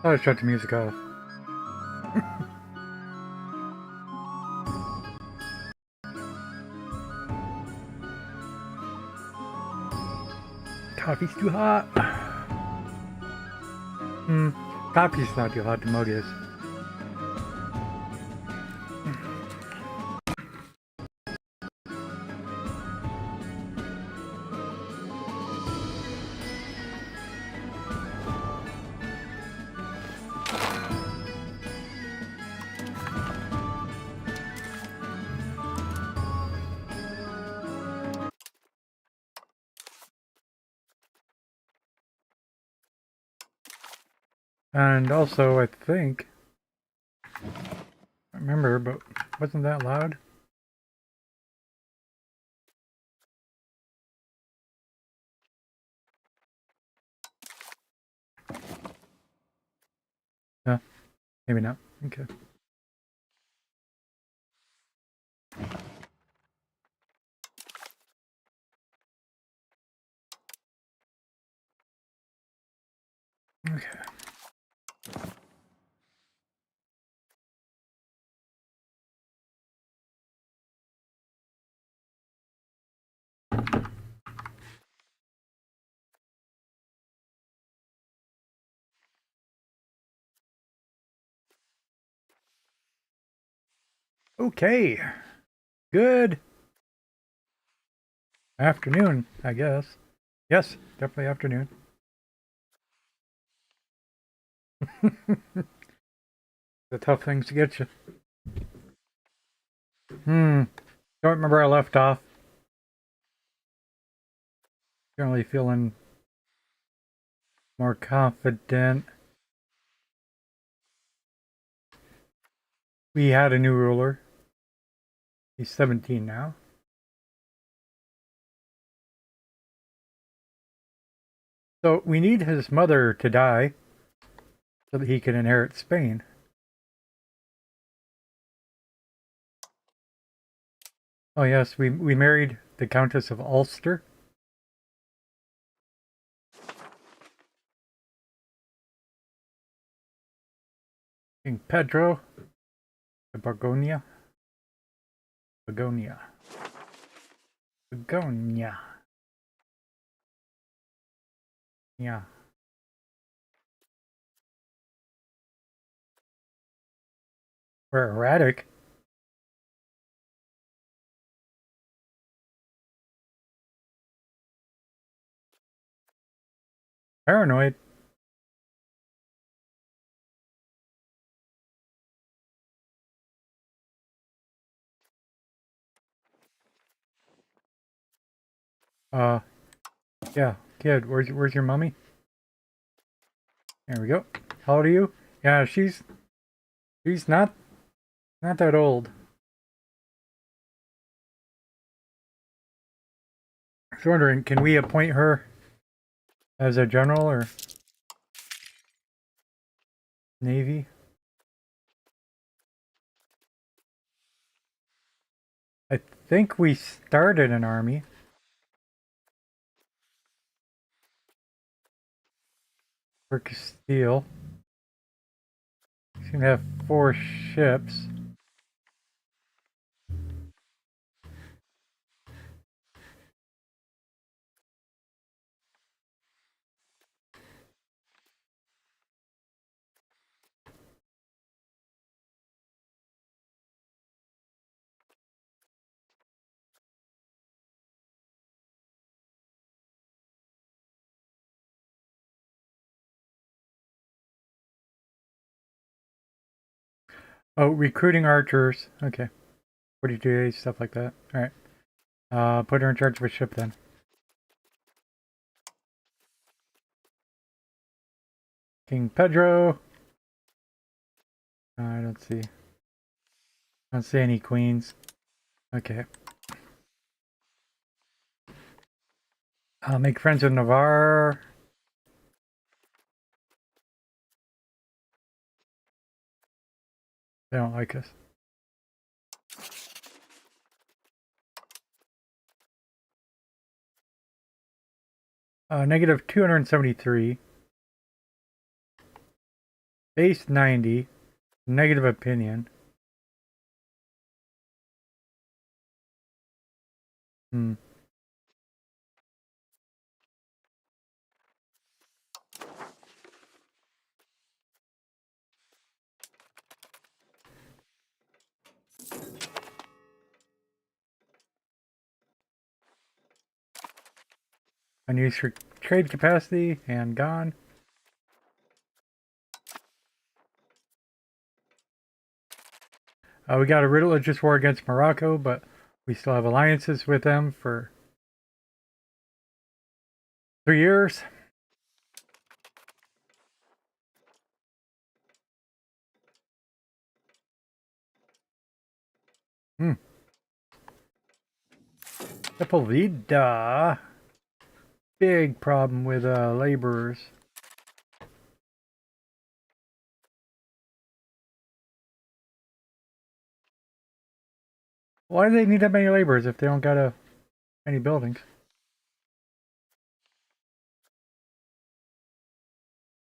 I'll shut the music off. Coffee's too hot. Coffee's not too hot, the mug is. And also, I think, I remember, but wasn't that loud? No, maybe not. Okay. Okay. Okay. Good afternoon, I guess. Yes, definitely afternoon. The tough things to get you. Don't remember where I left off. Generally feeling more confident. We had a new ruler. He's 17 now. So we need his mother to die so that he can inherit Spain. Oh yes, we married the Countess of Ulster. King Pedro of Begonia. Begonia. Begonia. Yeah. We're erratic. Paranoid. Yeah, kid, where's your mummy? There we go. How old are you? Yeah, she's not that old. I was wondering, can we appoint her as a general or navy? I think we started an army. For Castile. He's gonna have 4 ships. Oh, recruiting archers. Okay. 42 days, stuff like that. Alright. Put her in charge of a ship then. King Pedro. I don't see. I don't see any queens. Okay. I'll make friends with Navarre. They don't like us. Negative 273. Base 90. Negative opinion. Hmm. Unused for trade capacity and gone. We got a religious war against Morocco, but we still have alliances with them for 3 years. Hmm. Sepulveda. Big problem with laborers. Why do they need that many laborers if they don't got any buildings?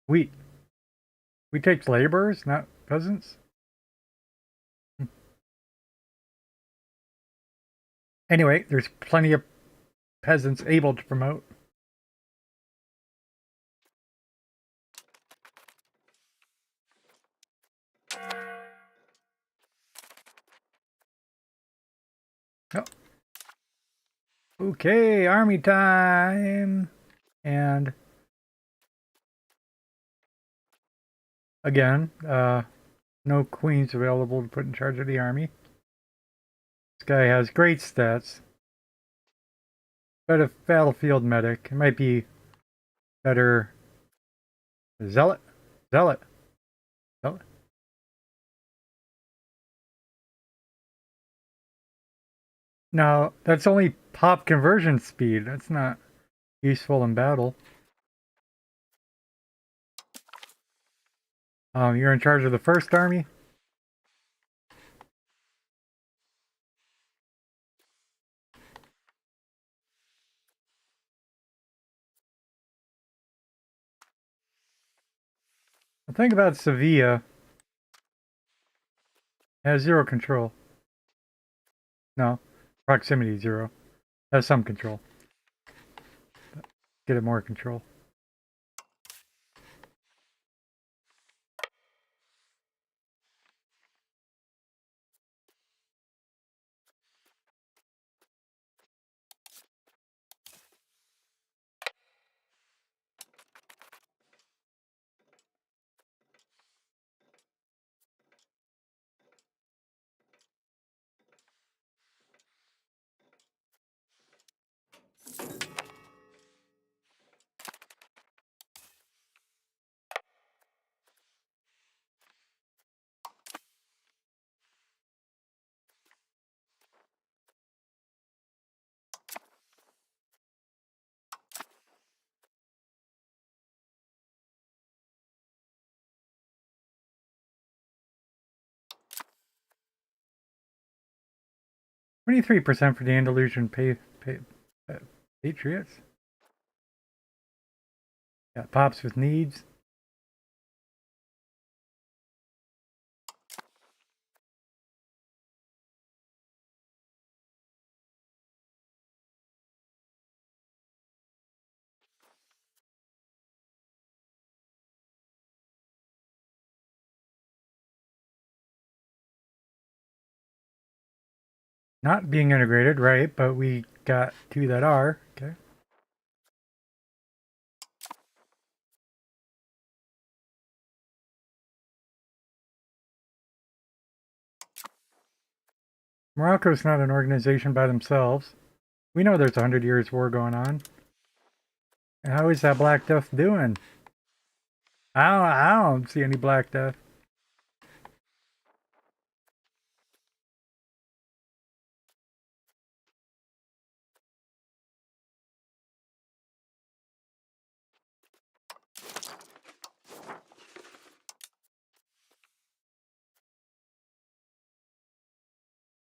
Wheat. We take laborers, not peasants? Anyway, there's plenty of peasants able to promote. Oh. Okay, army time! And again, no queens available to put in charge of the army. This guy has great stats. But a battlefield medic. It might be better. Zealot? Zealot. Zealot. Now, that's only pop conversion speed. That's not useful in battle. You're in charge of the first army? The thing about Sevilla has 0 control. No, proximity 0. Has some control. Get it more control. %23 for the Andalusian Patriots. Got pops with needs. Not being integrated, right, but we got 2 that are. Okay. Morocco's not an organization by themselves. We know there's 100 years war going on. And how is that Black Death doing? I don't see any Black Death.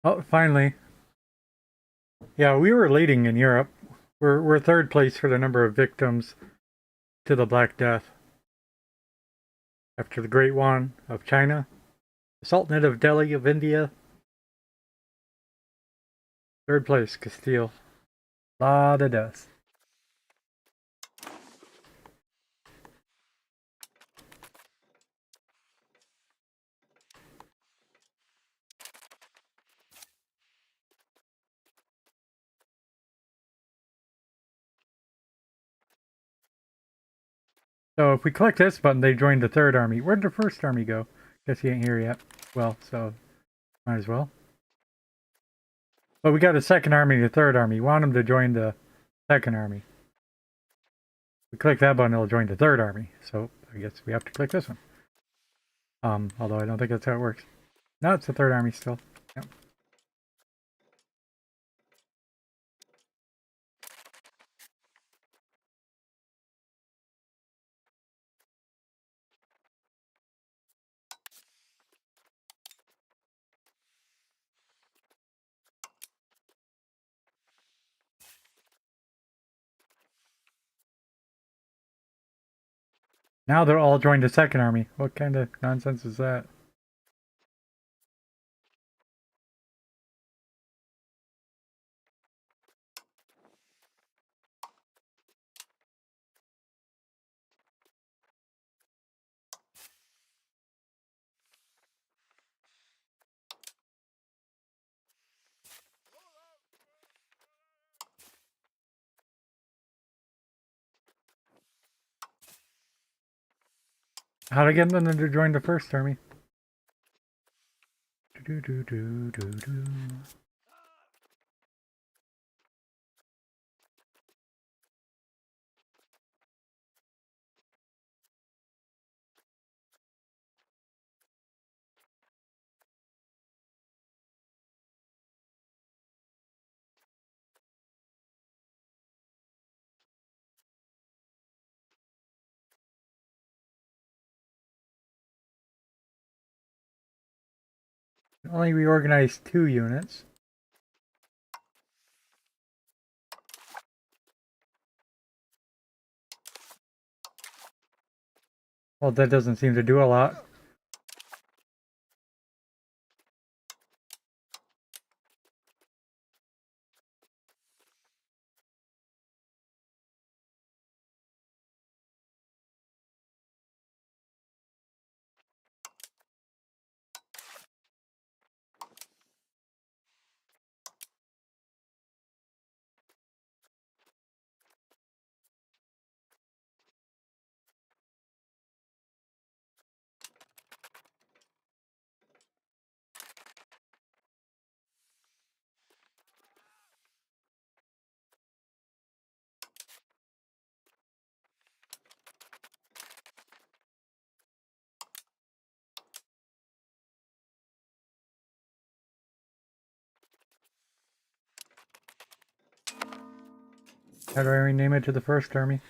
Oh, finally. Yeah, we were leading in Europe. We're 3rd place for the number of victims to the Black Death. After the Great Wan of China, the Sultanate of Delhi of India. Third place, Castile. Lot of deaths. So if we click this button, they joined the third army. Where'd the first army go? Guess he ain't here yet. Well, so might as well. But we got a second army and a third army. We want them to join the second army. We click that button, it'll join the third army. So I guess we have to click this one. Although I don't think that's how it works. No, it's the third army still. Yep. Now they're all joined the second army. What kind of nonsense is that? How'd I get them to join the first army? Do do do do do. Only reorganized 2 units. Well, that doesn't seem to do a lot. How do I rename it to the first army?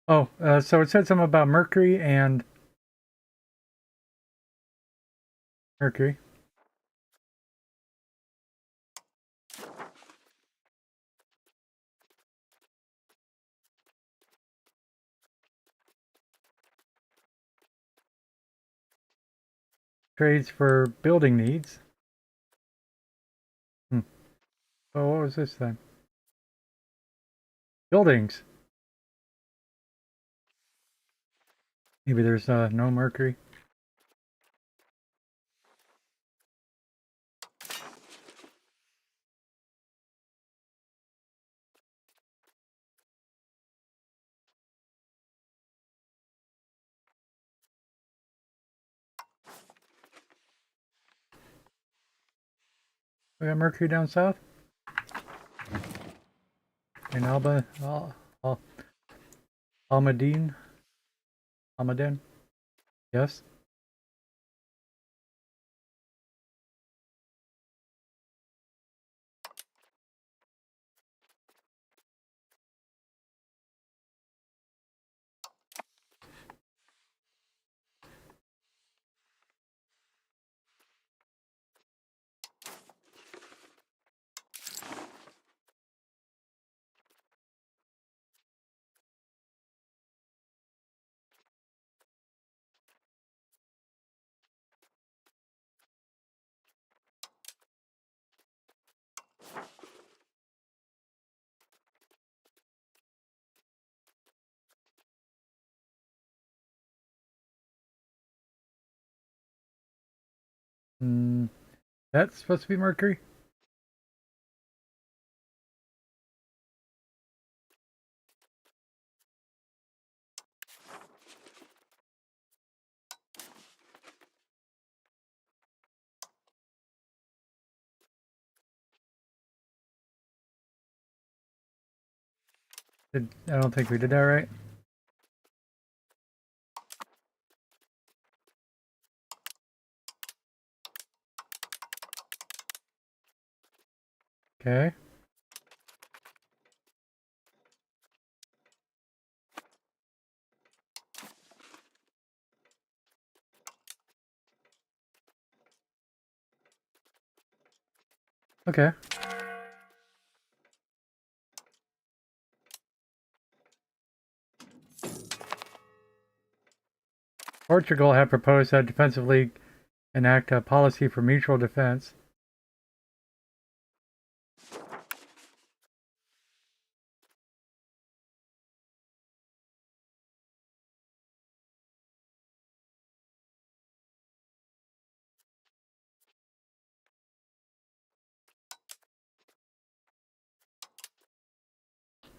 Oh, so it said something about Mercury and Mercury. Trades for building needs. Oh, what was this then? Buildings. Maybe there's no Mercury. We got Mercury down south. In Almadine. Almaden. Yes. That's supposed to be Mercury? I don't think we did that right. Okay. Okay. Portugal had proposed that Defensive League enact a policy for mutual defense.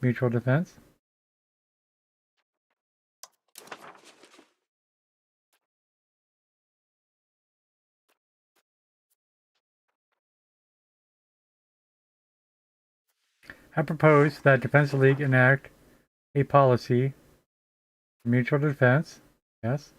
Mutual defense? Had proposed that Defensive League enact a policy for mutual defense. Yes.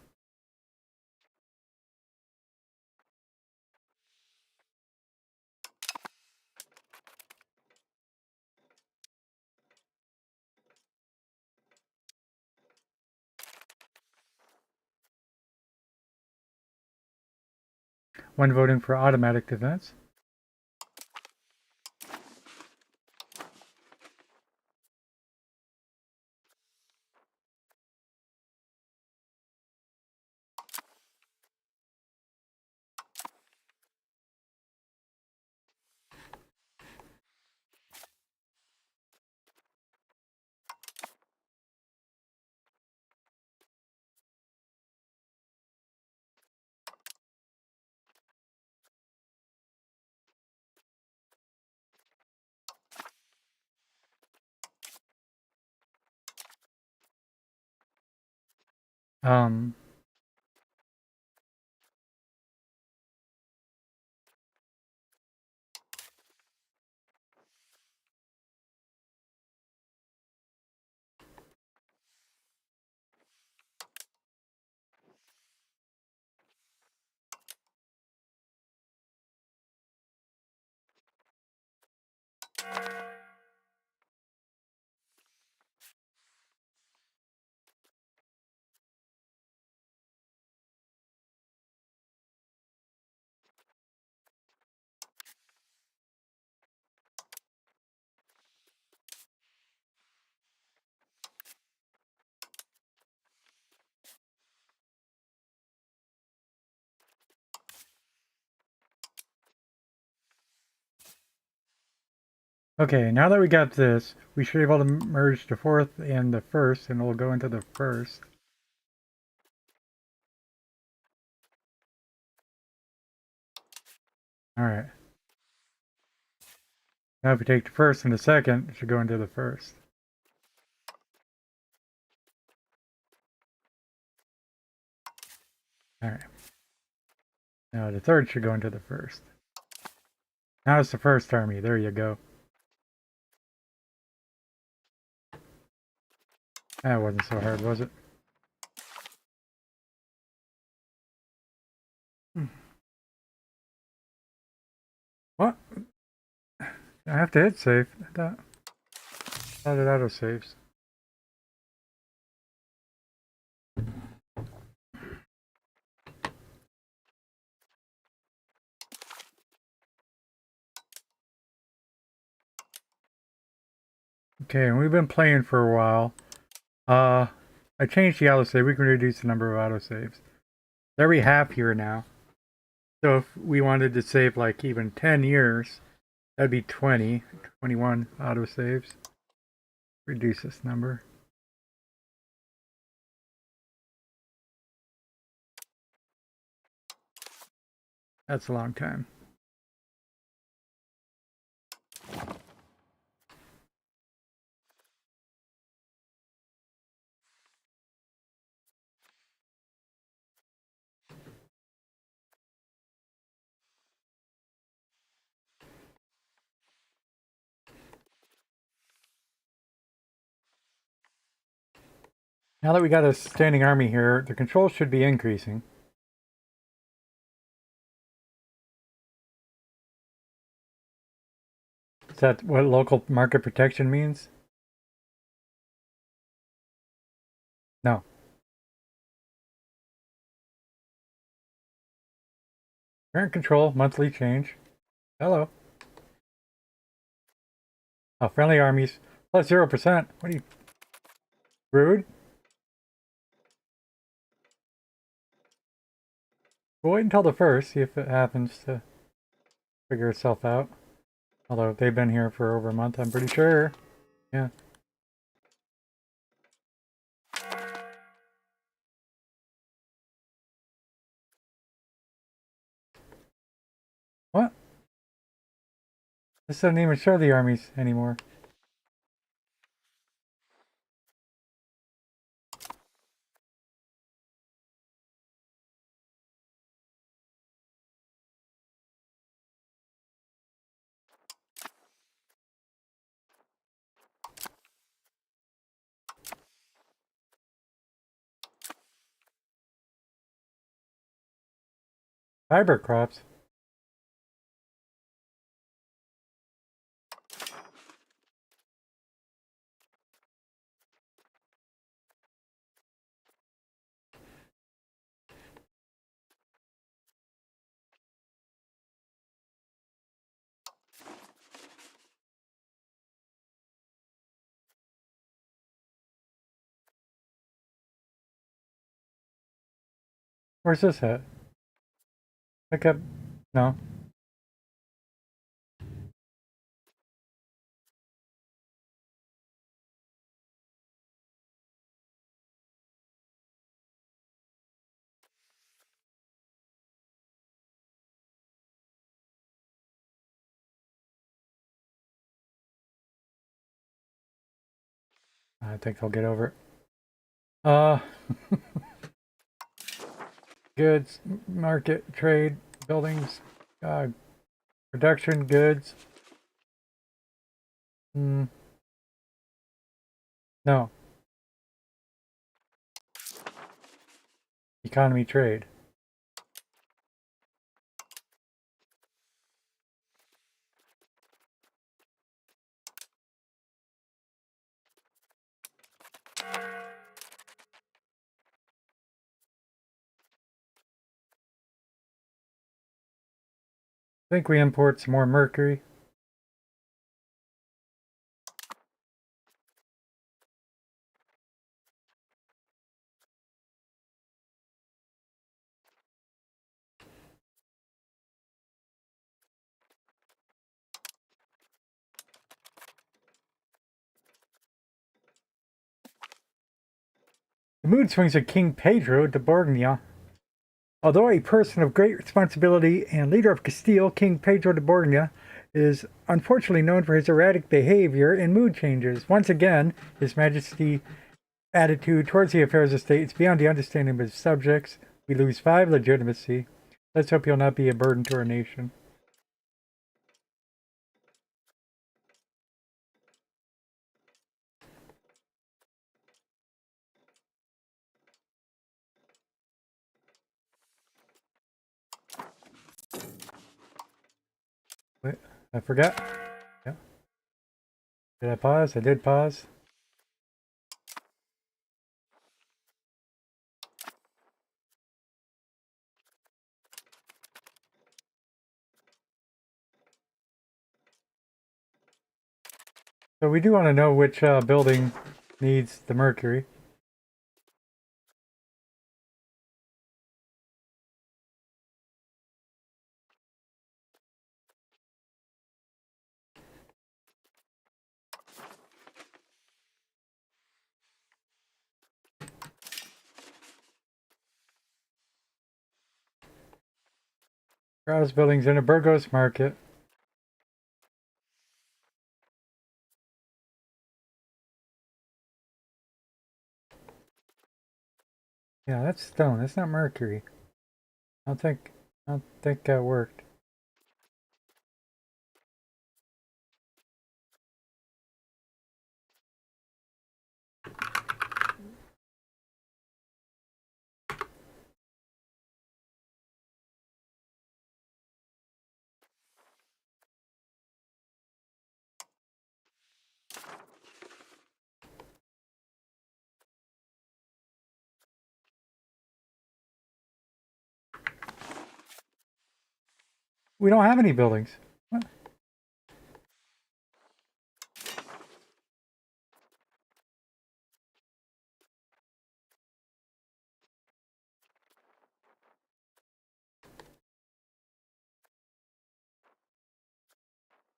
When voting for automatic defense. Um, okay, now that we got this, we should be able to merge the fourth and the first, and we'll go into the first. Alright. Now if we take the first and the second, it should go into the first. Alright. Now the third should go into the first. Now it's the first army. There you go. That wasn't so hard, was it? What? I have to hit save. That it auto saves. Okay, and we've been playing for a while. I changed the autosave. We can reduce the number of autosaves. There we have here now. So if we wanted to save like even 10 years, that'd be 20, 21 autosaves. Reduce this number. That's a long time. Now that we got a standing army here, the control should be increasing. Is that what local market protection means? No. Current control, monthly change. Hello. Oh, friendly armies. Plus 0%. What are you... rude? We'll wait until the first, see if it happens to figure itself out. Although they've been here for over a month, I'm pretty sure. Yeah. What? This doesn't even show the armies anymore. Fiber crops. Where's this at? Pick up. No. I think I'll get over it. Goods, market, trade, buildings, production, goods. No. Economy, trade. I think we import some more mercury. The mood swings of King Pedro de Borgoña. Although a person of great responsibility and leader of Castile, King Pedro de Borgoña is unfortunately known for his erratic behavior and mood changes. Once again, His Majesty's attitude towards the affairs of state is beyond the understanding of his subjects. We lose 5 legitimacy. Let's hope he'll not be a burden to our nation. Wait, I forgot. Yeah. Did I pause? I did pause. So we do want to know which building needs the mercury. Browse buildings in a Burgos market. Yeah, that's stone. That's not mercury. I don't think that worked. We don't have any buildings. What?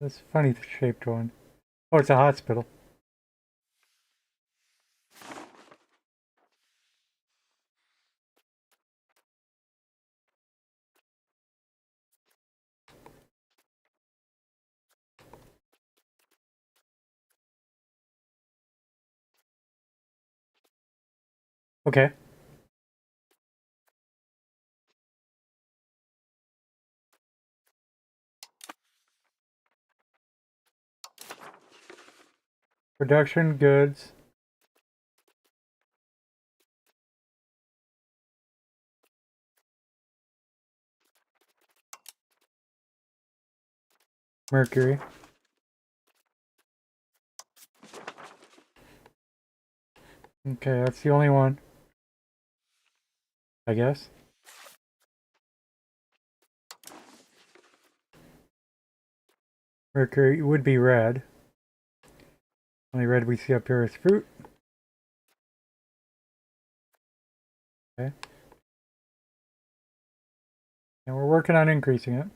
This funny shaped one. Oh, it's a hospital. Okay. Production goods. Mercury. Okay, that's the only one, I guess. Mercury would be red. Only red we see up here is fruit. Okay. And we're working on increasing it.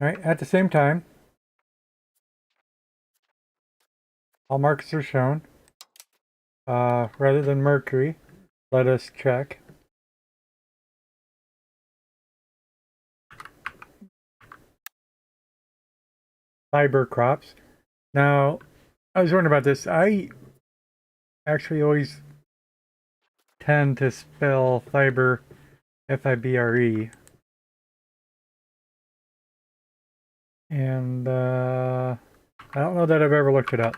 Alright, at the same time, all markets are shown. Rather than mercury, let us check. Fiber crops. Now, I was wondering about this. I actually always tend to spell fiber Fibre. And I don't know that I've ever looked it up.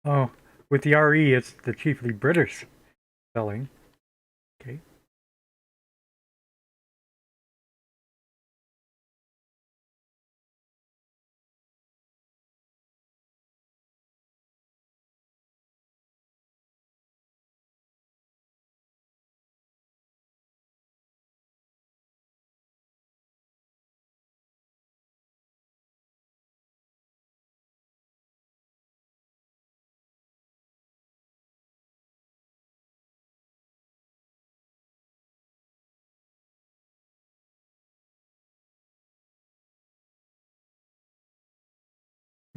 Oh, with the RE, it's the chiefly British spelling. Okay.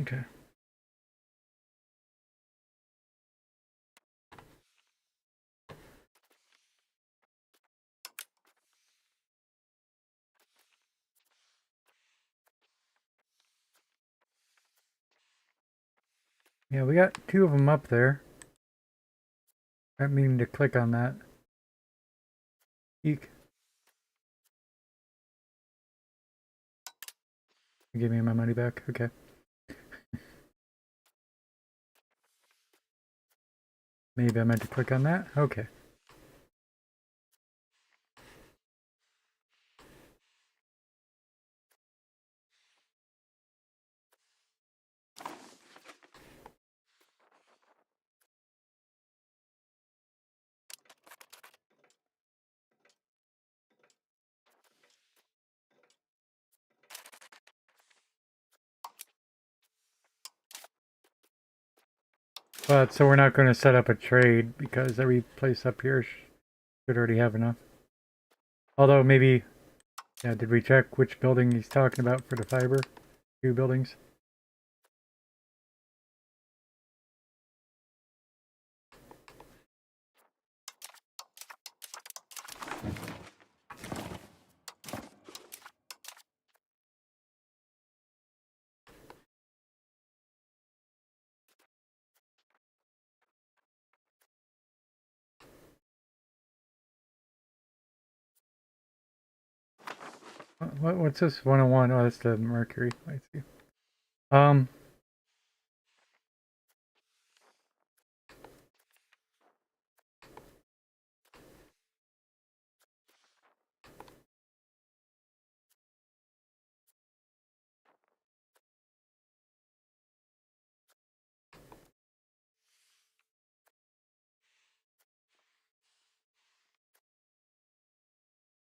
Okay. Yeah, we got two of them up there. I didn't mean to click on that. Eek. Give me my money back. Okay. Maybe I meant to click on that. Okay. But so we're not going to set up a trade because every place up here Should already have enough. Although maybe, yeah, did we check which building he's talking about for the fiber? 2 buildings. What's this 101? Oh, that's the mercury. I see. Um,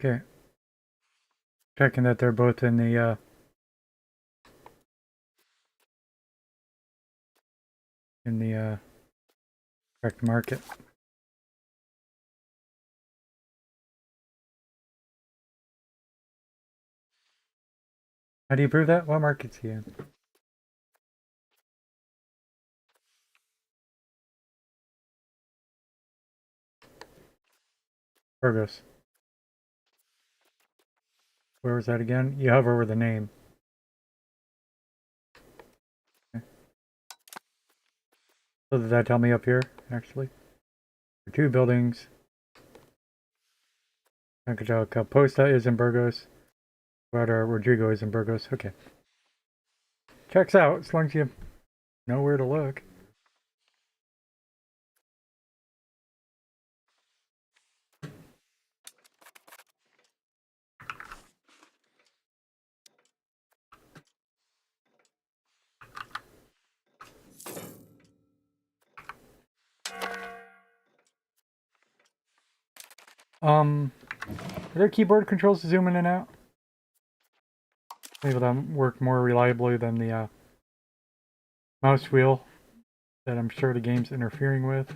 okay. Checking that they're both in the correct market. How do you prove that? What market's he in? Burgos. Where was that again? You hover over the name. Okay. So did that tell me up here, actually? For 2 buildings. Posta is in Burgos. Guadar Rodrigo is in Burgos. Okay. Checks out, as long as you know where to look. Are there keyboard controls to zoom in and out? Maybe that work more reliably than the mouse wheel that I'm sure the game's interfering with.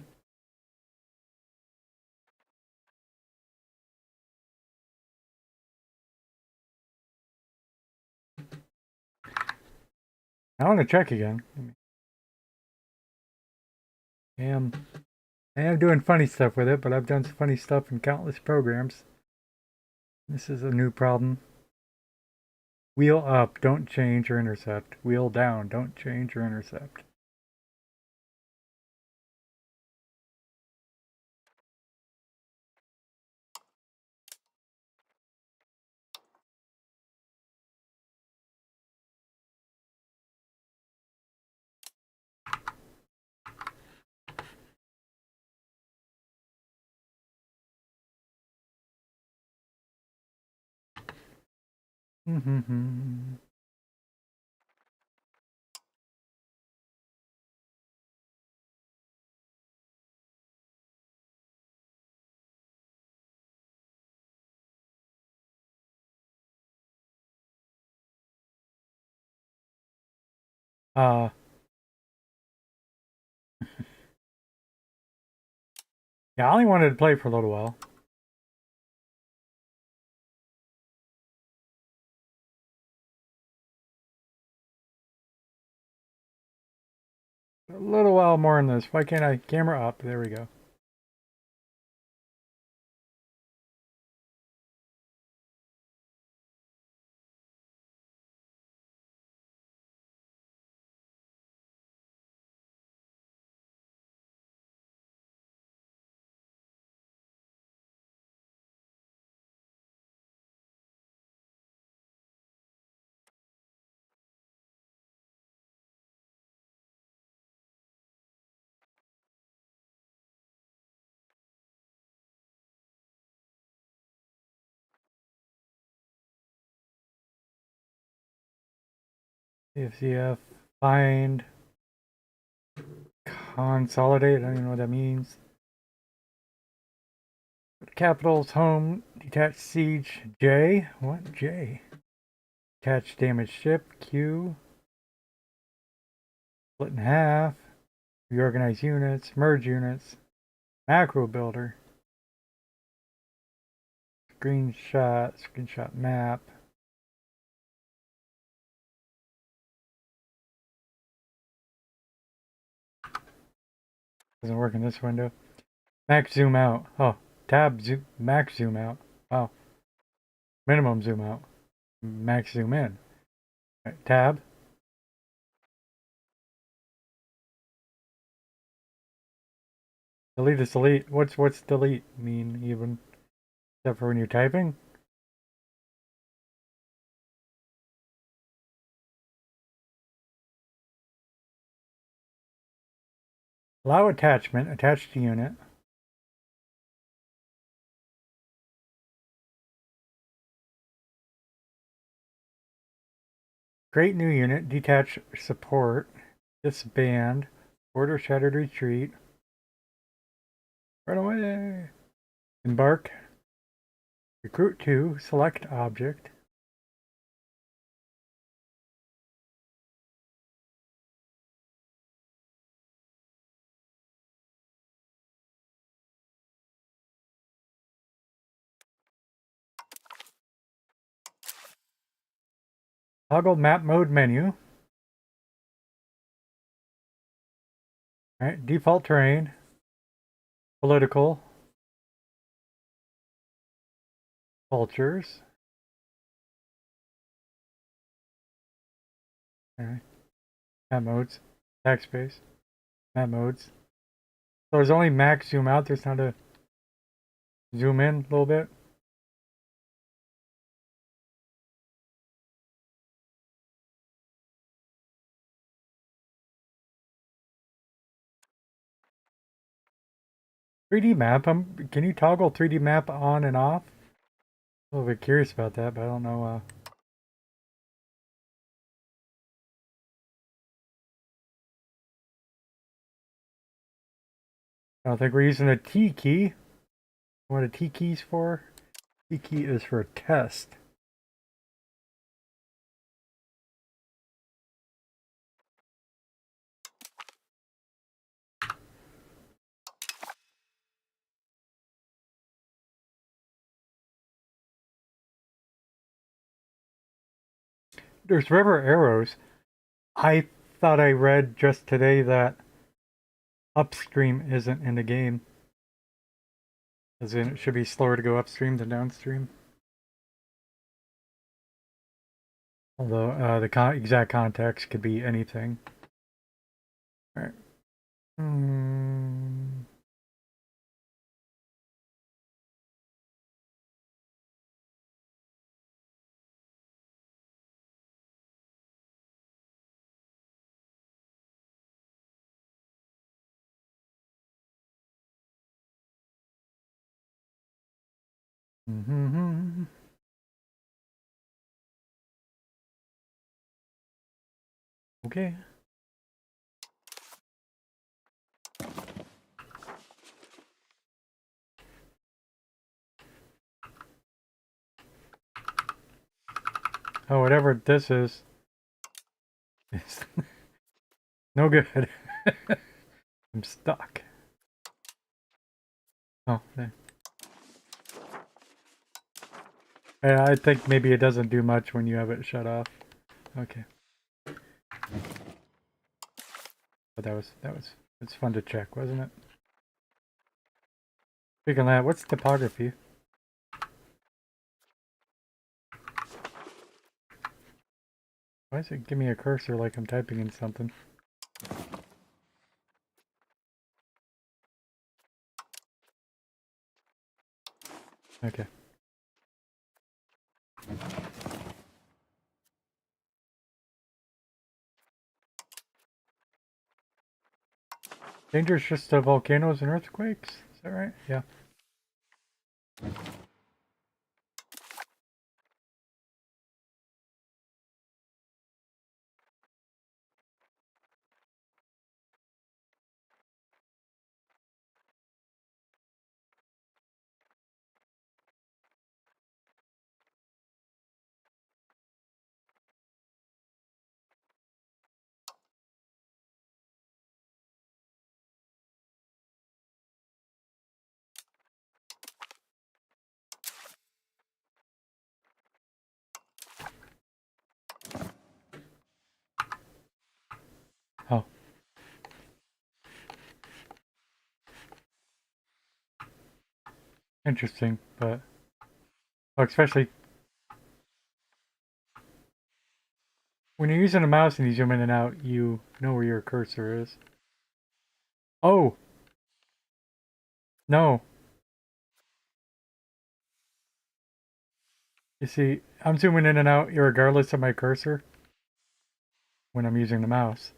I want to check again. I am doing funny stuff with it, but I've done some funny stuff in countless programs. This is a new problem. Wheel up, don't change or intercept. Wheel down, don't change or intercept. uh, yeah, I only wanted to play for a little while. A little while more in this. Why can't I? Camera up. There we go. CFCF, find, consolidate. I don't even know what that means. Capitals, home, detached siege, J. What? J. Detached damaged ship, Q. Split in half. Reorganize units, merge units. Macro builder. screenshot map. Doesn't work in this window. Max zoom out. Oh, tab zoom, max zoom out. Wow. Minimum zoom out. Max zoom in. Right, tab. Delete is delete. What's delete mean even? Except for when you're typing? Allow attachment. Attach to unit. Create new unit. Detach support. Disband. Order shattered retreat. Run away. Embark. Recruit 2. Select object. Toggle map mode menu. Alright, default terrain. Political. Cultures. Alright. Map modes. Backspace. Map modes. So there's only max zoom out, there's not a zoom in a little bit. $3D map, can you toggle 3D map on and off? A little bit curious about that, but I don't know. I don't think we're using a T key. What a T key's for? T key is for test. There's river arrows. I thought I read just today that upstream isn't in the game. As in, it should be slower to go upstream than downstream. Although the exact context could be anything. All right. Okay. Oh, whatever this is no good. I'm stuck. Oh, okay. Yeah, I think maybe it doesn't do much when you have it shut off. Okay. But it's fun to check, wasn't it? Speaking of that, what's topography? Why does it give me a cursor like I'm typing in something? Okay. Dangerous just to volcanoes and earthquakes? Is that right? Yeah. interesting, but especially when you're using a mouse and you zoom in and out, you know where your cursor is. Oh! No. You see, I'm zooming in and out regardless of my cursor when I'm using the mouse.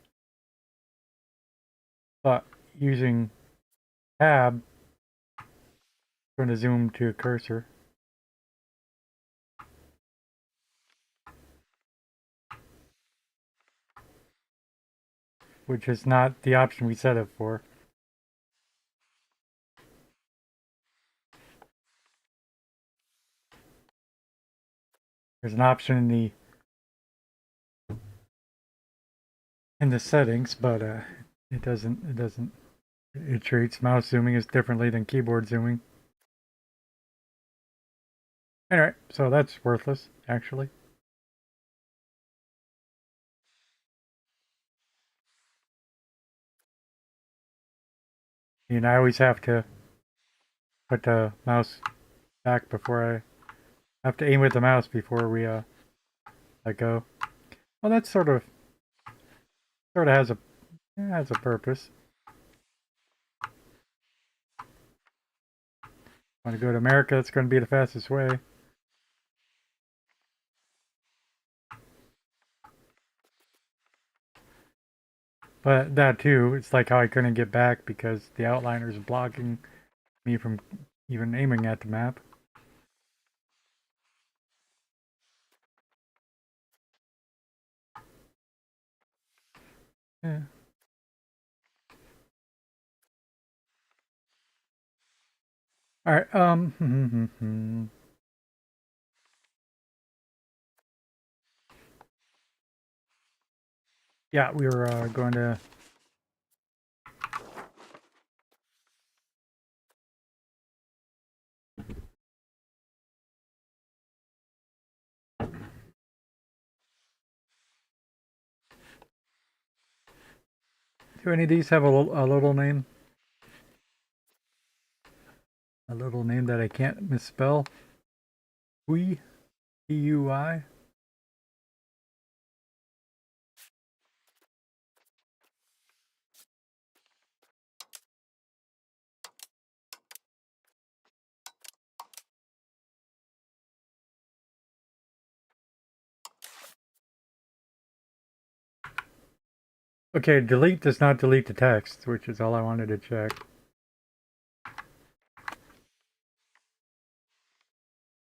But using tab, I'm going to zoom to a cursor. Which is not the option we set it for. There's an option in the settings, but it treats mouse zooming as differently than keyboard zooming. Anyway, so that's worthless, actually. And I always have to put the mouse back before I have to aim with the mouse before we let go. Well, that sort of has a purpose. Want to go to America? That's going to be the fastest way. But that too, it's like how I couldn't get back because the outliner is blocking me from even aiming at the map. Yeah. All right. Yeah, we were going to. Do any of these have a little name? A little name that I can't misspell? Ui? P-U-I? Okay, delete does not delete the text, which is all I wanted to check.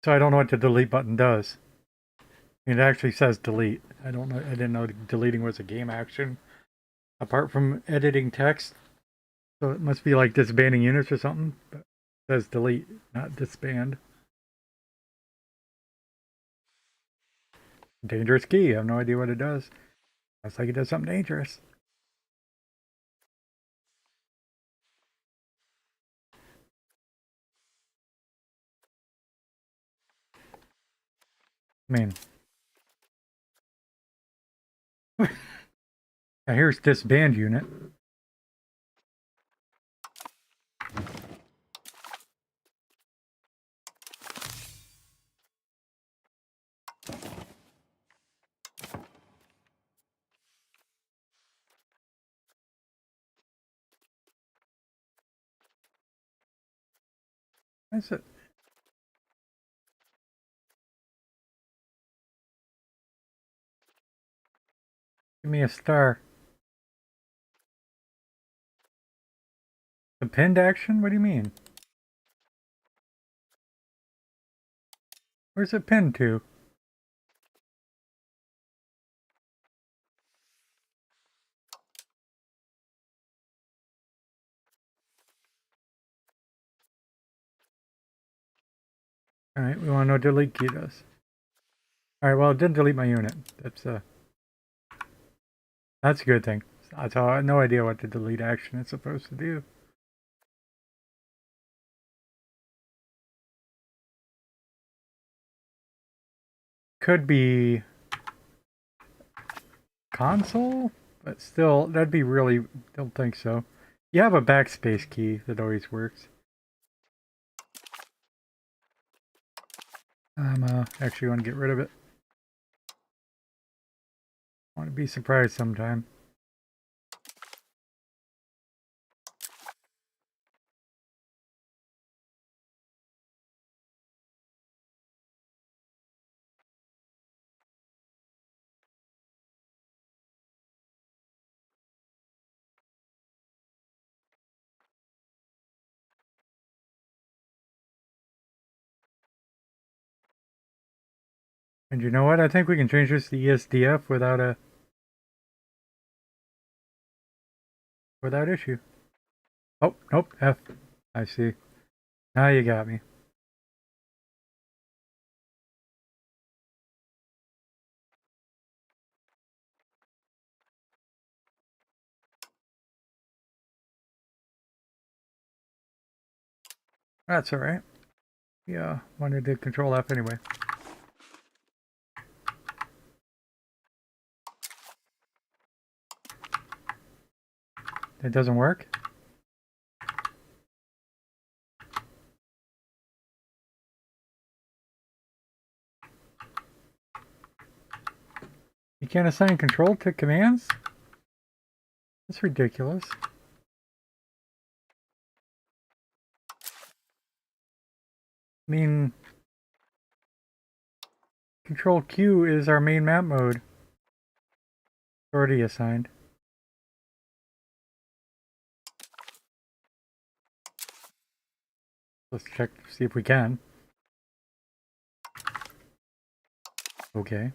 So I don't know what the delete button does. It actually says delete. I don't know. I didn't know deleting was a game action apart from editing text. So it must be like disbanding units or something. But it says delete, not disband. Dangerous key. I have no idea what it does. Looks like it does something dangerous. I mean, here's disband unit. That's it. Give me a star. The pinned action? What do you mean? Where's it pinned to? Alright, we want to know what delete key does. Alright, well, it didn't delete my unit. That's a good thing. That's all. I have no idea what the delete action is supposed to do. Could be console, but still, that'd be really. Don't think so. You have a backspace key that always works. I'm actually going to get rid of it. I want to be surprised sometime. And you know what? I think we can change this to ESDF without issue. Oh, nope, F. I see. Now you got me. That's alright. Yeah, wanted to control F anyway. It doesn't work? You can't assign control to commands? That's ridiculous. I mean, Control Q is our main map mode. Already assigned. Let's check, see if we can. Okay.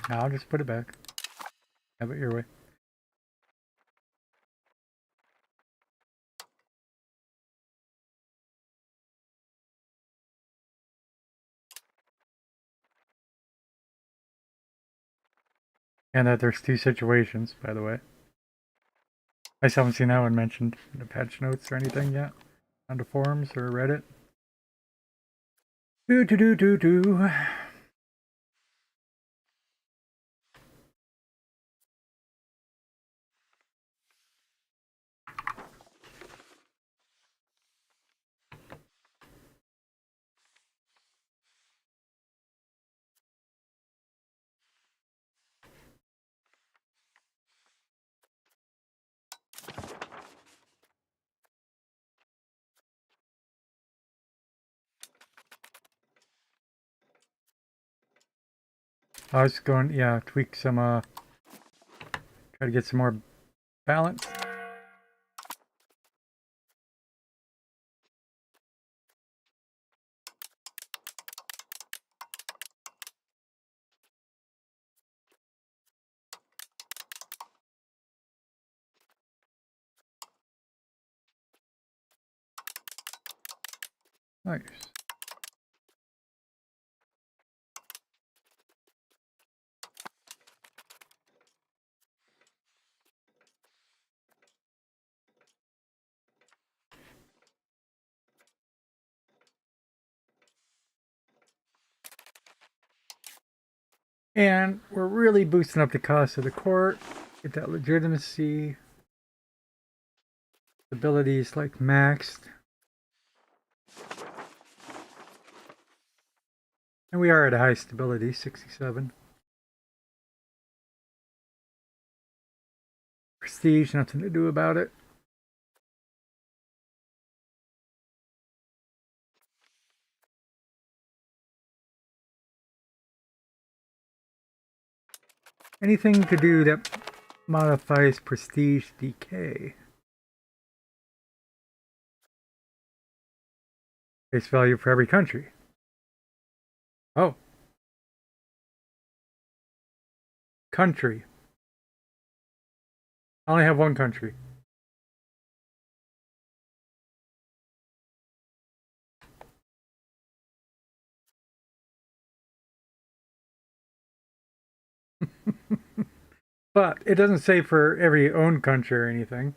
Now I'll just put it back. Have it your way. And that there's two situations, by the way. I still haven't seen that one mentioned in the patch notes or anything yet. On the forums or Reddit. Do. I was going, yeah, tweak some, try to get some more balance. Nice. And we're really boosting up the cost of the court. Get that legitimacy. Abilities like maxed. And we are at a high stability, 67. Prestige, nothing to do about it. Anything to do that modifies prestige decay. Face value for every country. Oh. Country. I only have one country. But it doesn't say for every owned country or anything.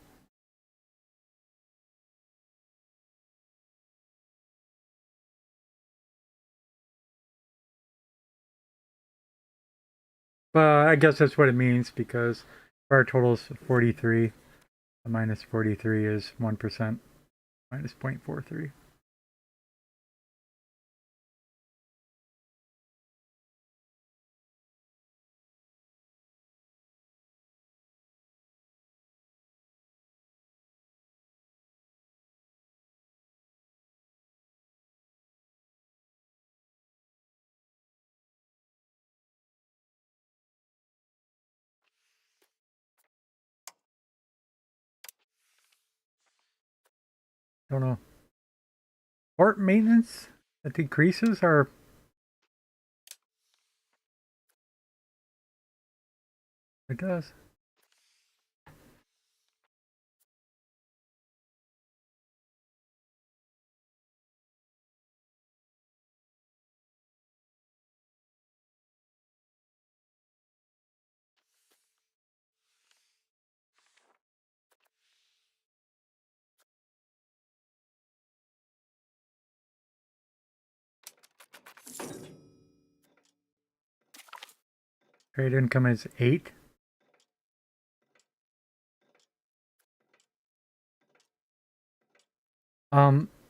But I guess that's what it means because our total is 43. Minus 43 is 1%. Minus 0.43. Don't know. Port maintenance that decreases our. It does. Trade income is 8.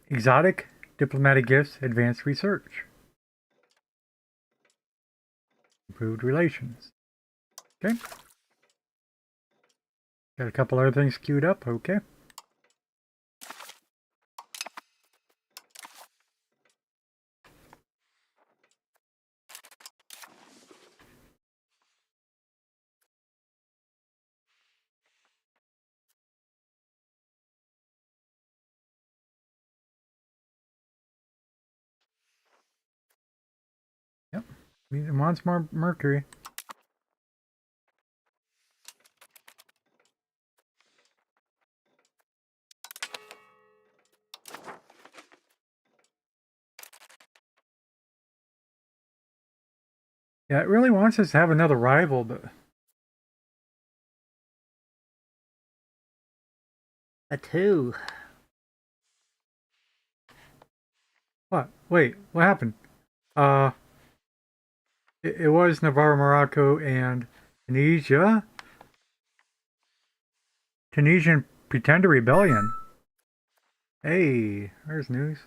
Exotic diplomatic gifts, advanced research, improved relations. Okay. Got a couple other things queued up. Okay. Yep. It wants more mercury. Yeah, it really wants us to have another rival, but A 2. what? Wait, what happened? Uh, it was Navarre, Morocco, and Tunisia. Tunisian Pretender Rebellion. Hey, there's news.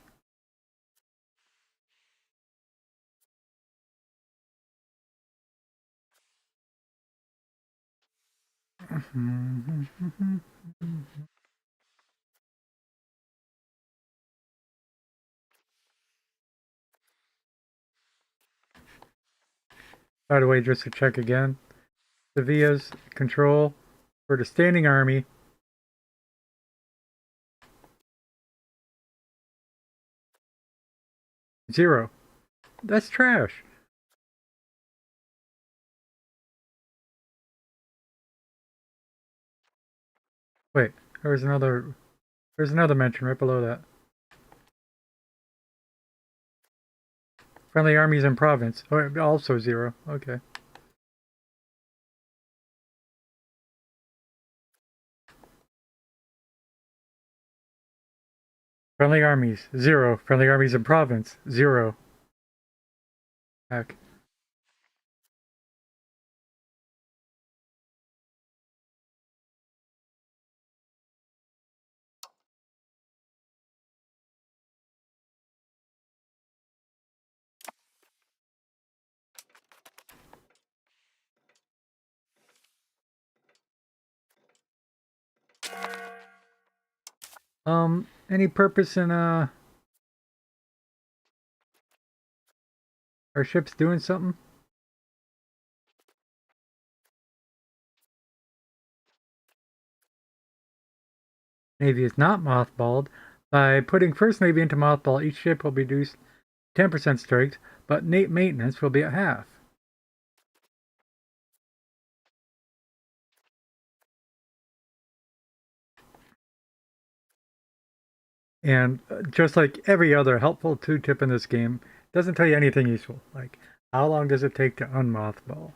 By the way, just to check again, Sevilla's control for the standing army. Zero. That's trash. Wait, there's another mention right below that. Friendly armies in province. Oh, also zero. Okay. Friendly armies, zero. Friendly armies in province, zero. Heck. Any purpose in our ships doing something? Navy is not mothballed. By putting First Navy into mothball, each ship will be reduced 10% strength, but maintenance will be at half. And just like every other helpful tooltip in this game, it doesn't tell you anything useful. Like, how long does it take to unmothball?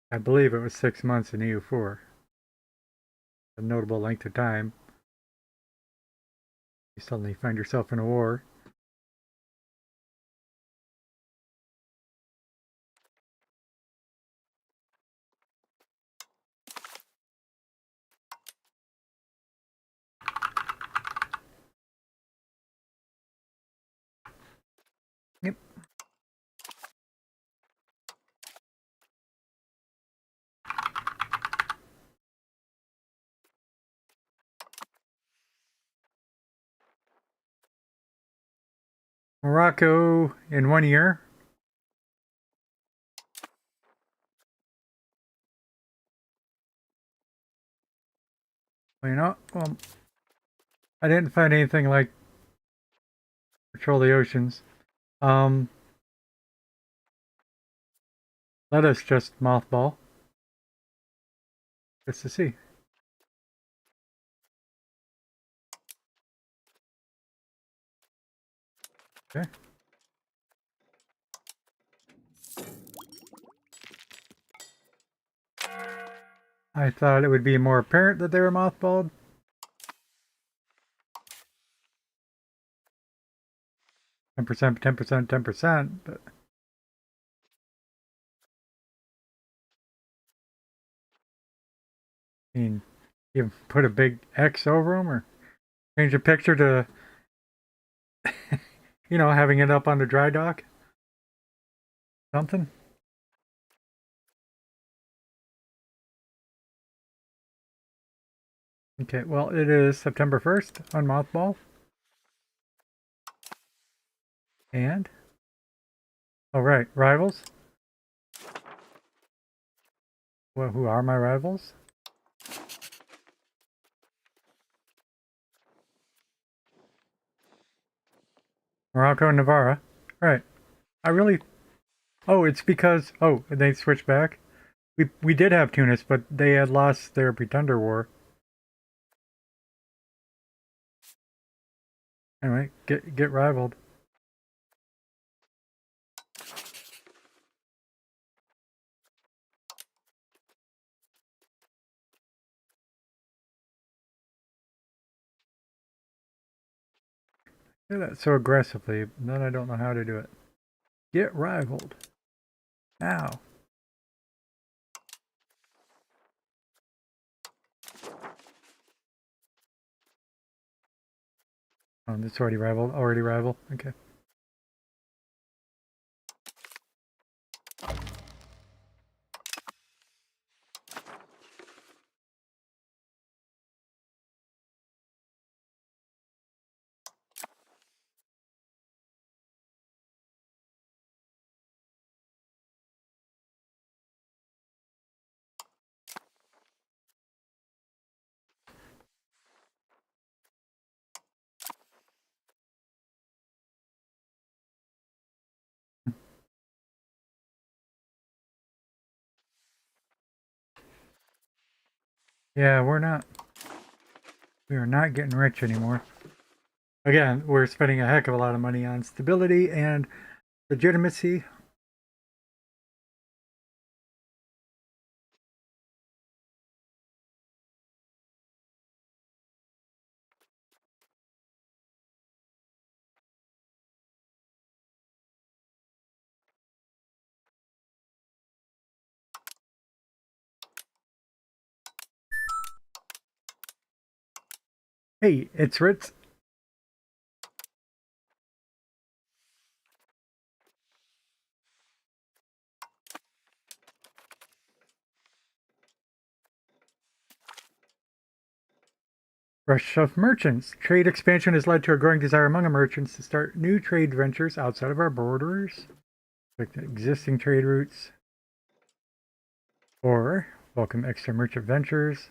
I believe it was 6 months in EU4. A notable length of time. You suddenly find yourself in a war. Yep. Morocco in 1 year. Well, well, I didn't find anything like patrol the oceans. Let us just mothball. Just to see. Okay. I thought it would be more apparent that they were mothballed. 10%, 10%, 10%, but I mean, you put a big X over them or change the picture to, having it up on the dry dock. Something. Okay, well, it is September 1st on Mothball. And, oh, right, rivals. Well, who are my rivals? Morocco and Navarra. Right. I really. Oh, it's because. Oh, they switched back? We did have Tunis, but they had lost their Pretender War. Anyway, get rivaled. Do that so aggressively, then I don't know how to do it. Get rivaled. Now. Oh, this already rivaled. Already rival. Okay. Yeah, we are not getting rich anymore. Again, we're spending a heck of a lot of money on stability and legitimacy. Hey, it's Ritz. Rush of merchants. Trade expansion has led to a growing desire among our merchants to start new trade ventures outside of our borders, like the existing trade routes, or welcome extra merchant ventures.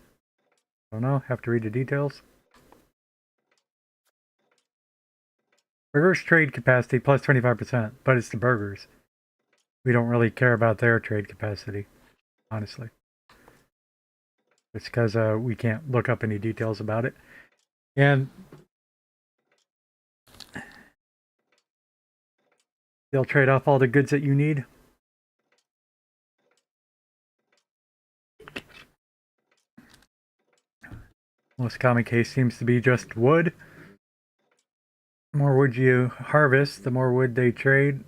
Don't know, have to read the details. Reverse trade capacity plus 25%, but it's the burgers. We don't really care about their trade capacity, honestly. It's because we can't look up any details about it. And they'll trade off all the goods that you need. Most common case seems to be just wood. The more wood you harvest, the more wood they trade.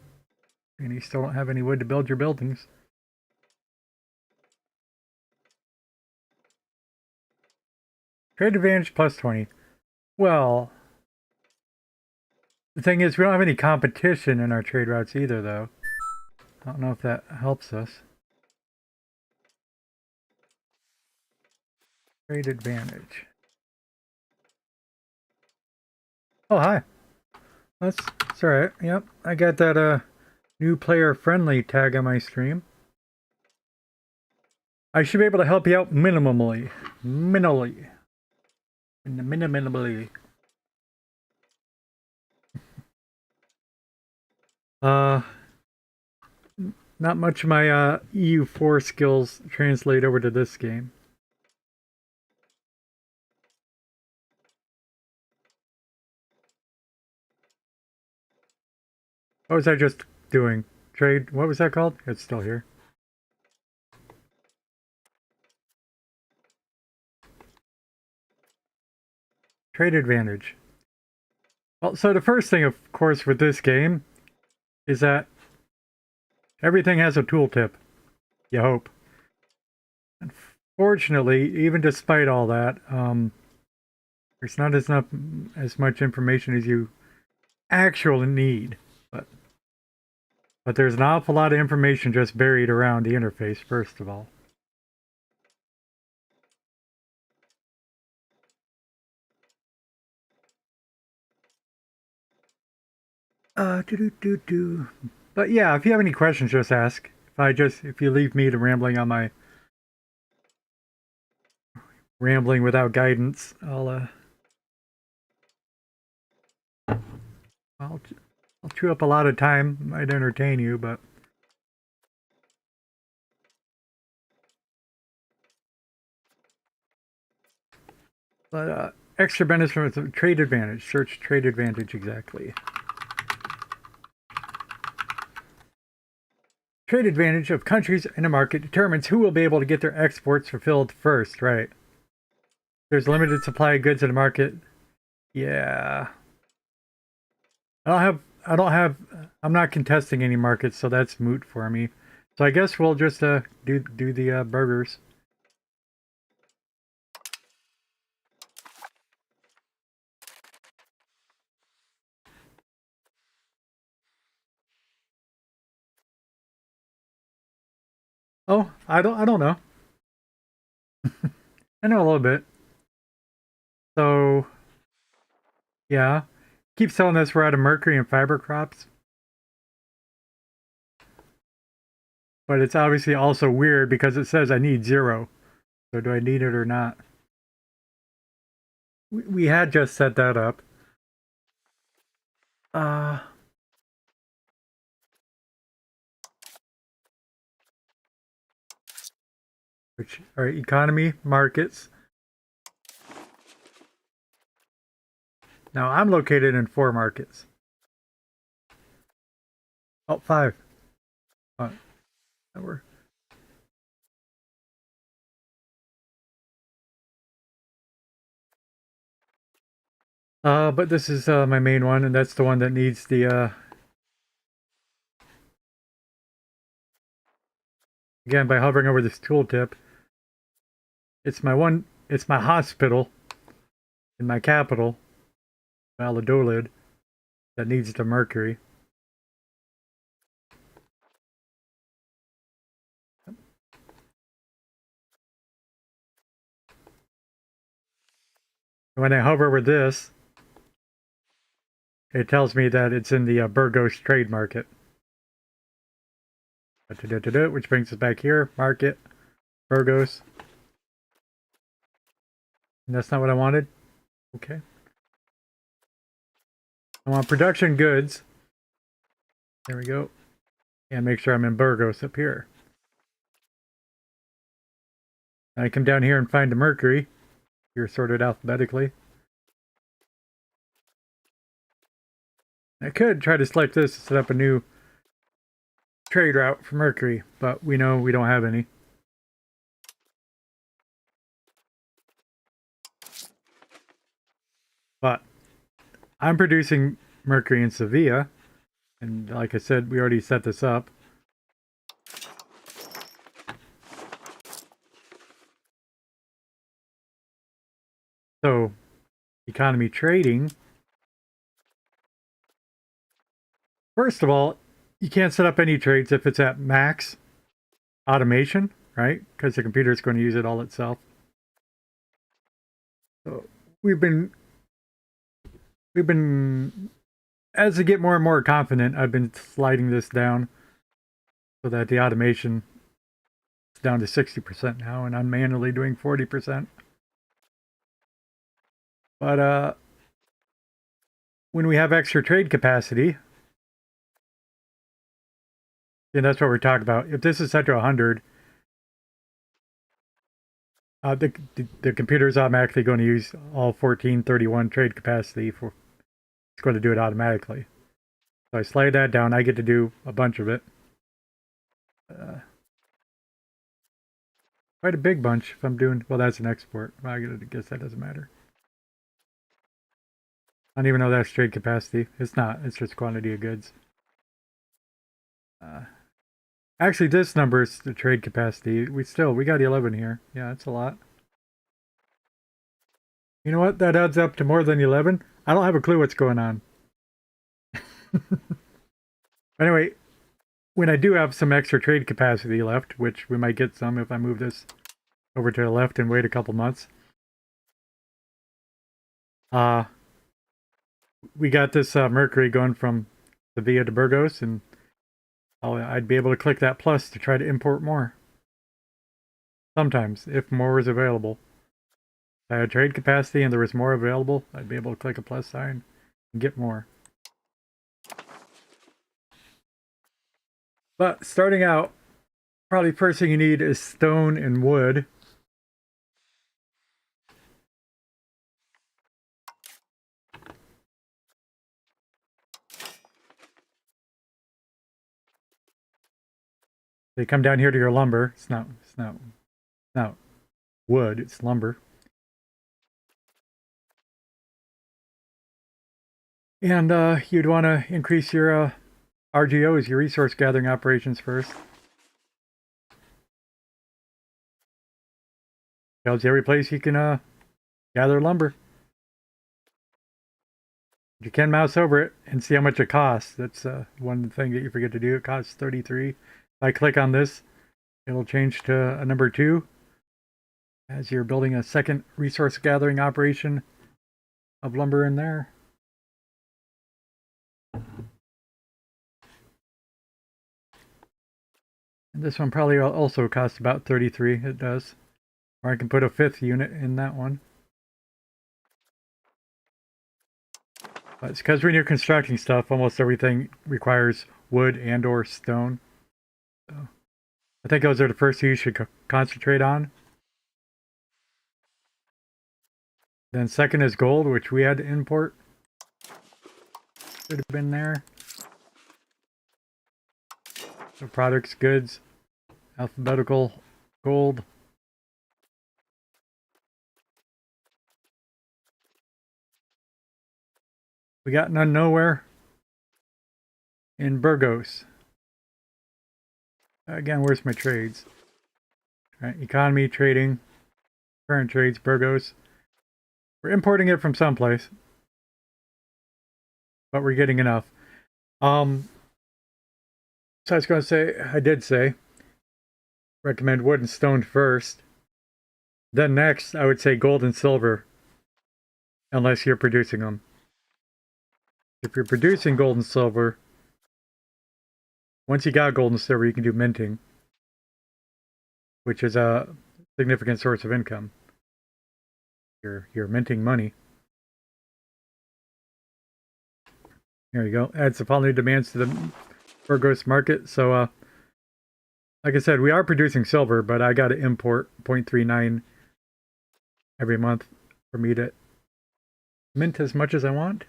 And you still don't have any wood to build your buildings. Trade advantage plus 20. Well, the thing is, we don't have any competition in our trade routes either, though. I don't know if that helps us. Trade advantage. Oh, hi. That's alright. Yep, I got that new player friendly tag on my stream. I should be able to help you out minimally. Minimally. Uh, not much of my EU4 skills translate over to this game. What was I just doing? Trade, what was that called? It's still here. Trade advantage. Well, so the first thing, of course, with this game is that everything has a tooltip. You hope. Unfortunately, even despite all that, there's not as much information as you actually need. But there's an awful lot of information just buried around the interface, first of all. But yeah, if you have any questions, just ask. If you leave me to rambling on my rambling without guidance, I'll chew up a lot of time. Might entertain you, but extra benefits from trade advantage. Search trade advantage exactly. Trade advantage of countries in a market determines who will be able to get their exports fulfilled first, right? There's limited supply of goods in the market. Yeah. I'm not contesting any markets, so that's moot for me. So I guess we'll just do the burgers. Oh, I don't know. I know a little bit. So yeah. Keep telling us we're out of mercury and fiber crops. But it's obviously also weird because it says I need 0. So do I need it or not? We had just set that up. Which are economy, markets. Now I'm located in 4 markets. Oh, 5. We're but this is my main one, and that's the one that needs the again, by hovering over this tooltip. It's my hospital in my capital, Valladolid, that needs the mercury. When I hover over this, it tells me that it's in the Burgos trade market. Which brings us back here, market, Burgos. And that's not what I wanted? Okay. I want production goods. There we go. And make sure I'm in Burgos up here. And I come down here and find the mercury. You're sorted alphabetically. I could try to select this to set up a new trade route for mercury, but we know we don't have any. But I'm producing mercury in Sevilla, and like I said, we already set this up. So, economy trading. First of all, you can't set up any trades if it's at max automation, right? Because the computer is going to use it all itself. So we've been as I get more and more confident, I've been sliding this down so that the automation is down to 60% now, and I'm manually doing 40%. But when we have extra trade capacity, and that's what we're talking about. If this is set to 100, the computer is automatically going to use all 1431 trade capacity for. It's going to do it automatically. So I slide that down. I get to do a bunch of it. Quite a big bunch if I'm doing. Well, that's an export. Well, I guess that doesn't matter. I don't even know that's trade capacity. It's not. It's just quantity of goods. Actually, this number is the trade capacity. We got 11 here. Yeah, that's a lot. You know what? That adds up to more than 11. I don't have a clue what's going on. Anyway, when I do have some extra trade capacity left, which we might get some if I move this over to the left and wait a couple months. We got this Mercury going from Sevilla to Burgos, and I'd be able to click that plus to try to import more. Sometimes, if more is available. If I had trade capacity and there was more available, I'd be able to click a plus sign and get more. But starting out, probably first thing you need is stone and wood. They come down here to your lumber. It's not wood, it's lumber. And you'd want to increase your RGOs, your resource gathering operations first. Tells you every place you can gather lumber. You can mouse over it and see how much it costs. That's one thing that you forget to do. It costs 33. If I click on this, it'll change to a number 2 as you're building a second resource gathering operation of lumber in there. And this one probably also costs about 33. It does. Or I can put a 5th unit in that one. But it's because when you're constructing stuff, almost everything requires wood and or stone. So I think those are the first two you should concentrate on. Then second is gold, which we had to import. Should have been there. So products, goods, alphabetical, gold. We got none nowhere in Burgos. Again, where's my trades? All right, economy, trading, current trades, Burgos. We're importing it from someplace, but we're getting enough. So I was going to say, I did say, recommend wood and stone first. Then next, I would say gold and silver, unless you're producing them. If you're producing gold and silver, once you got gold and silver, you can do minting, which is a significant source of income. You're minting money. There you go. Adds the following demands to the Burgos market. So, like I said, we are producing silver, but I got to import 0.39 every month for me to mint as much as I want.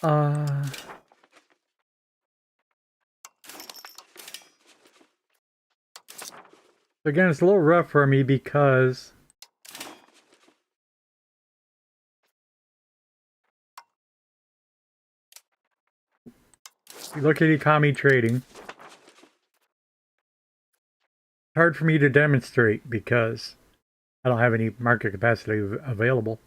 Uh, Again, it's a little rough for me because you look at economy trading. It's hard for me to demonstrate because I don't have any market capacity available.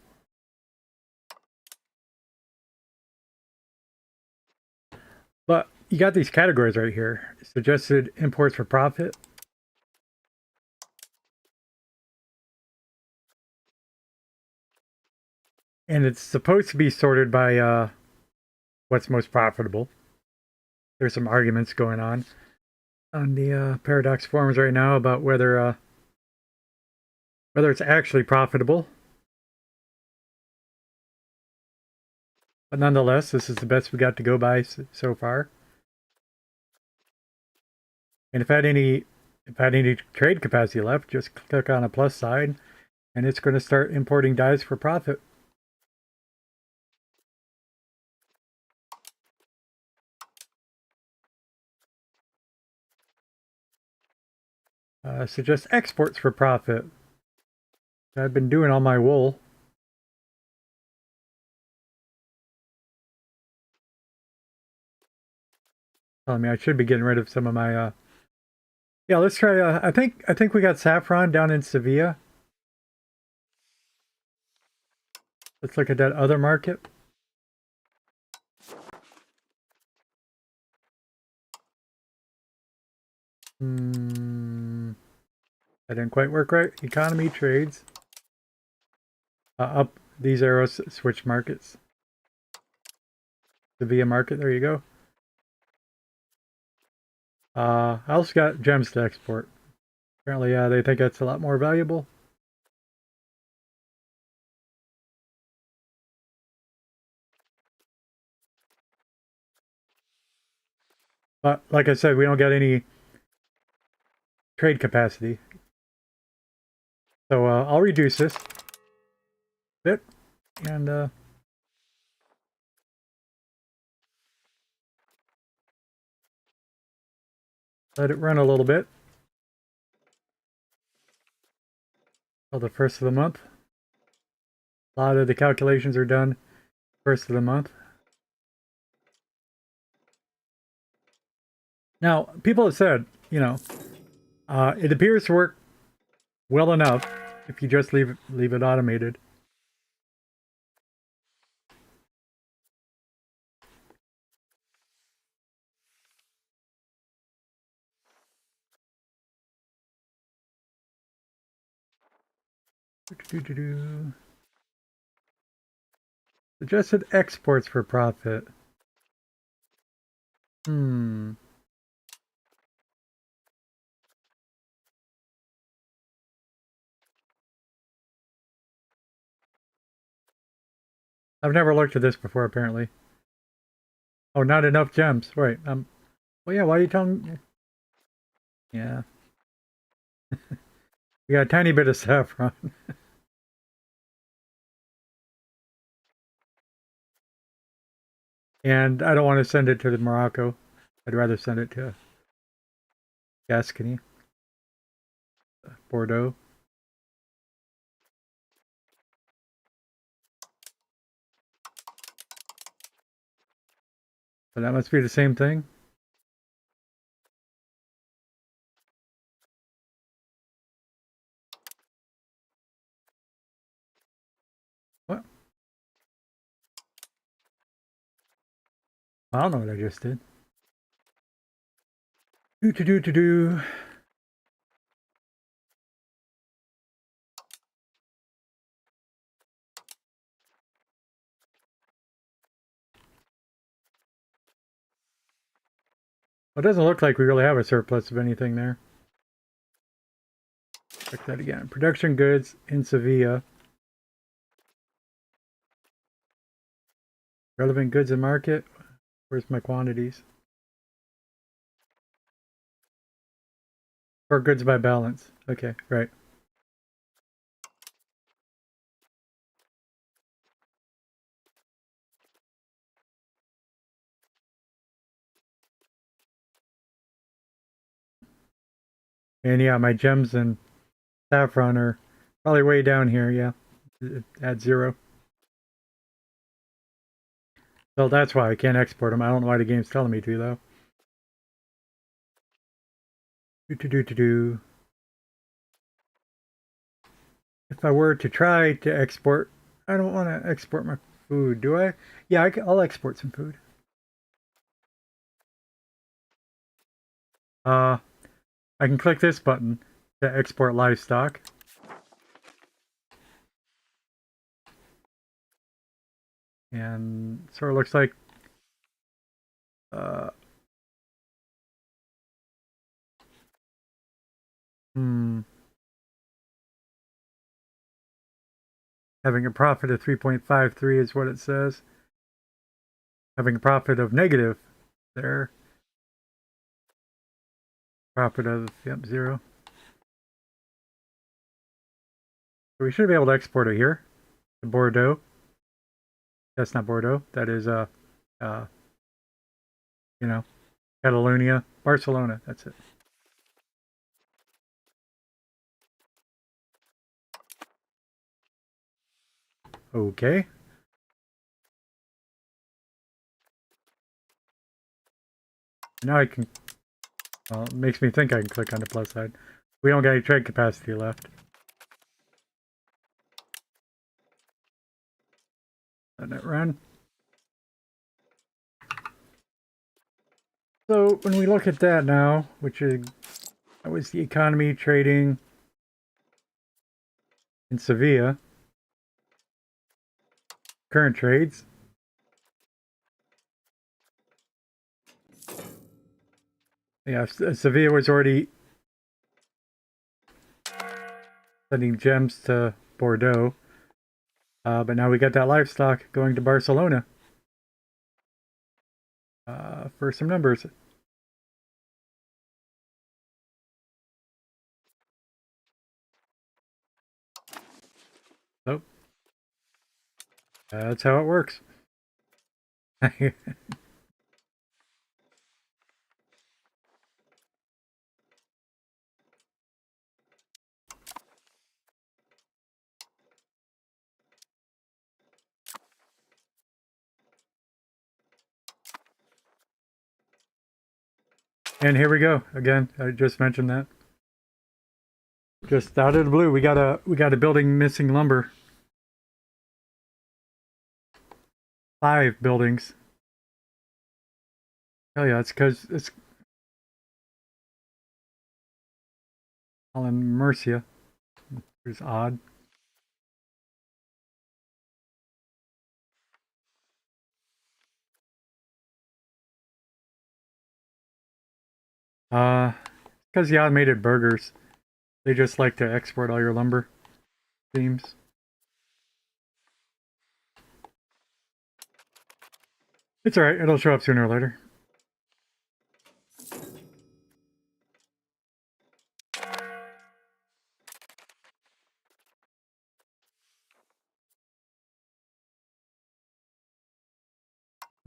But you got these categories right here. Suggested imports for profit. And it's supposed to be sorted by what's most profitable. There's some arguments going on the Paradox forums right now about whether it's actually profitable. But nonetheless, this is the best we got to go by so far. And if I had any trade capacity left, just click on a plus side, and it's going to start importing dies for profit. Suggest exports for profit. I've been doing all my wool. Telling me I should be getting rid of some of my. Yeah, let's try. I think we got saffron down in Sevilla. Let's look at that other market. That didn't quite work right. Economy trades. Up these arrows switch markets. Sevilla market. There you go. I also got gems to export. Apparently, they think that's a lot more valuable. But like I said, we don't get any trade capacity. So I'll reduce this a bit and let it run a little bit till the first of the month. A lot of the calculations are done first of the month. Now, people have said, it appears to work well enough if you just leave it automated. Suggested exports for profit. I've never looked at this before, apparently. Oh, not enough gems. Right. Well, yeah, why are you telling me? Yeah. We got a tiny bit of saffron. And I don't want to send it to Morocco. I'd rather send it to Gascony, Bordeaux. So that must be the same thing. What? I don't know what I just did. Do. Well, it doesn't look like we really have a surplus of anything there. Check that again. Production goods in Sevilla. Relevant goods in market. Where's my quantities? Or goods by balance. Okay, right. And yeah, my gems and saffron are probably way down here, yeah. At 0. So that's why I can't export them. I don't know why the game's telling me to, though. Do. If I were to try to export, I don't want to export my food, do I? Yeah, I'll export some food. I can click this button to export livestock. And sort of looks like uh, hmm, having a profit of 3.53 is what it says. Having a profit of negative there. Profit of, yep, 0. So we should be able to export it here to Bordeaux. That's not Bordeaux. That is, uh, you know, Catalonia, Barcelona. That's it. Okay. Now I can, well, it makes me think I can click on the plus side. We don't got any trade capacity left. Letting it run. So when we look at that now, which is, that was the economy trading in Sevilla. Current trades. Yeah, Sevilla was already sending gems to Bordeaux. But now we got that livestock going to Barcelona. For some numbers. So, that's how it works. And here we go. Again, I just mentioned that. Just out of the blue, we got a building missing lumber. 5 buildings. Oh yeah, it's because it's all in Murcia. It's odd. Because the automated burgers, they just like to export all your lumber. Seems. It's alright, it'll show up sooner or later.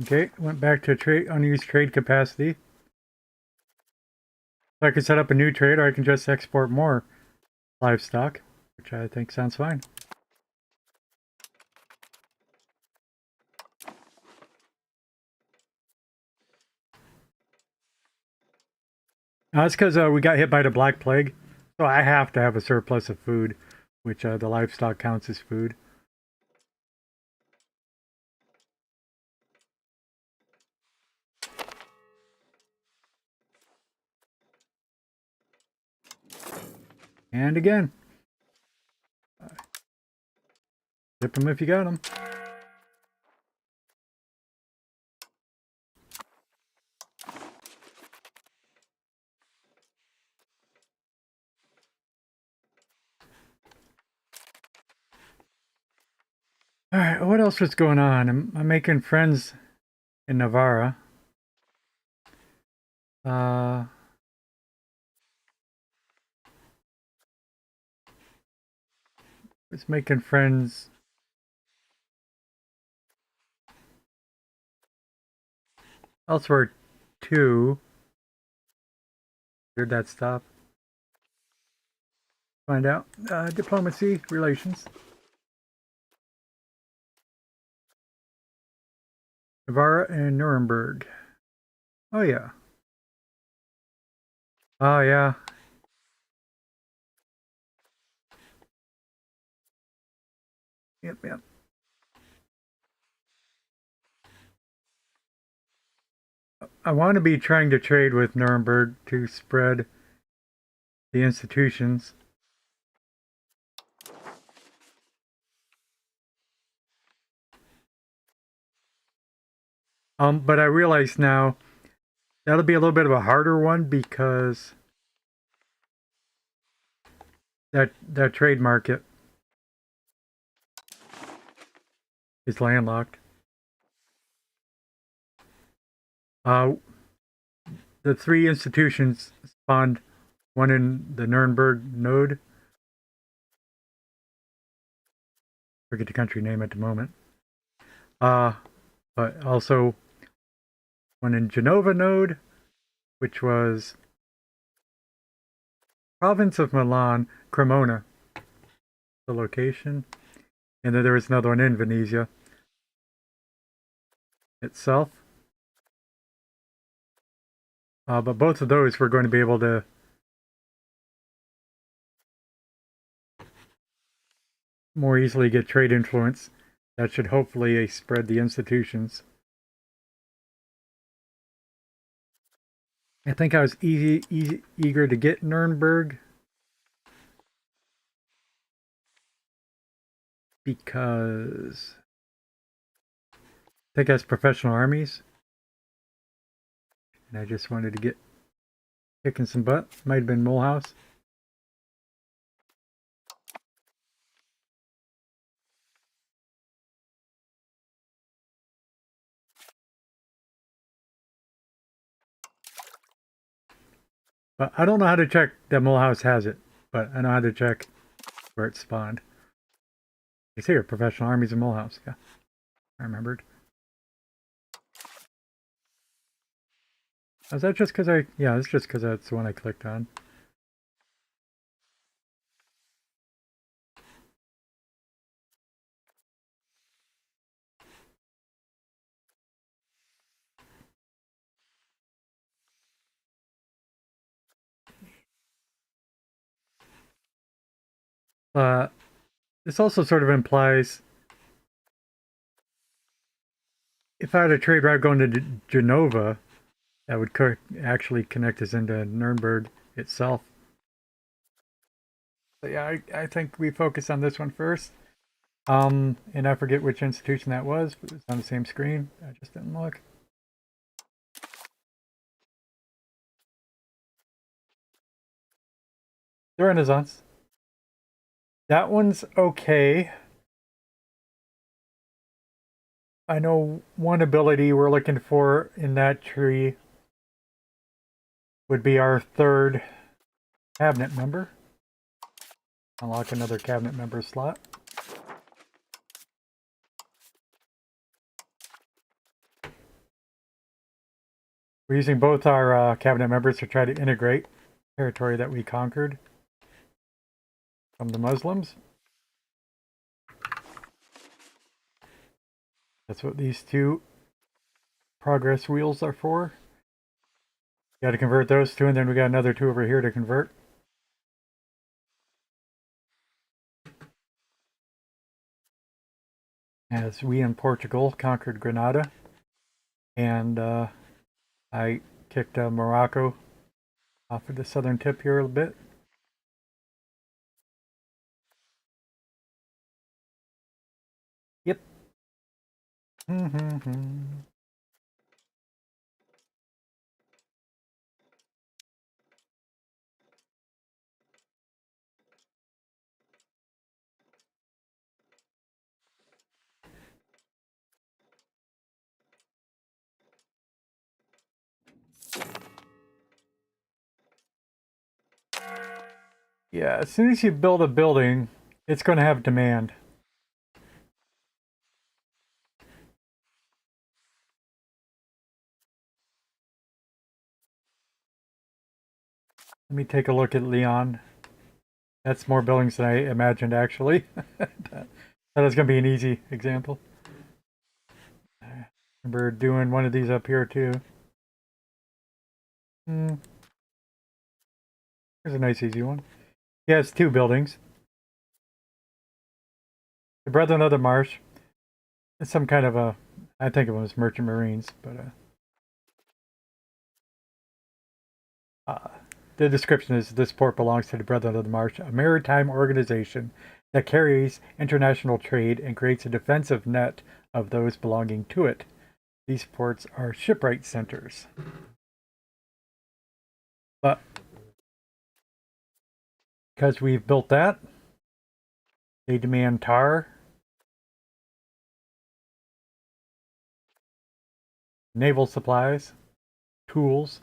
Okay, went back to trade unused trade capacity. So I can set up a new trade, or I can just export more livestock, which I think sounds fine. That's because we got hit by the Black Plague, so I have to have a surplus of food, which the livestock counts as food. And again, ship them if you got them. Alright, what else was going on? I'm making friends in Navarra. Was making friends elsewhere too. Where'd that stop? Find out. Diplomacy, relations. Navarra and Nuremberg. Oh yeah. Oh yeah. Yep, yep. I want to be trying to trade with Nuremberg to spread the institutions. But I realize now that'll be a little bit of a harder one because that trade market is landlocked. Uh, the three institutions spawned one in the Nuremberg node. Forget the country name at the moment. But also one in Genova node, which was province of Milan, Cremona, the location. And then there was another one in Venezia itself. But both of those we're going to be able to more easily get trade influence. That should hopefully spread the institutions. I think I was eager to get Nuremberg because I think that's professional armies. And I just wanted to get kicking some butt. Might have been Mulhouse. But I don't know how to check that Mulhouse has it. But I know how to check where it spawned. It's here, professional armies in Mulhouse. Yeah, I remembered. Is that just because yeah, it's just because that's the one I clicked on. This also sort of implies if I had a trade route going to Genova, that would actually connect us into Nuremberg itself. But yeah, I think we focus on this one first. And I forget which institution that was, but it's on the same screen. I just didn't look. The Renaissance. That one's okay. I know one ability we're looking for in that tree would be our third cabinet member. Unlock another cabinet member slot. We're using both our cabinet members to try to integrate territory that we conquered from the Muslims. That's what these two progress wheels are for. Got to convert those two, and then we got another two over here to convert. As we in Portugal conquered Granada, and I kicked Morocco off of the southern tip here a little bit. Yep. Yeah, as soon as you build a building, it's going to have demand. Let me take a look at Leon. That's more buildings than I imagined, actually. That was going to be an easy example. Remember doing one of these up here, too. Here's a nice, easy one. Yeah, it's 2 buildings. The Brethren of the Marsh. It's some kind of a... I think it was Merchant Marines, but... the description is, this port belongs to the Brethren of the Marsh, a maritime organization that carries international trade and creates a defensive net of those belonging to it. These ports are shipwright centers. But because we've built that, they demand tar, naval supplies, tools,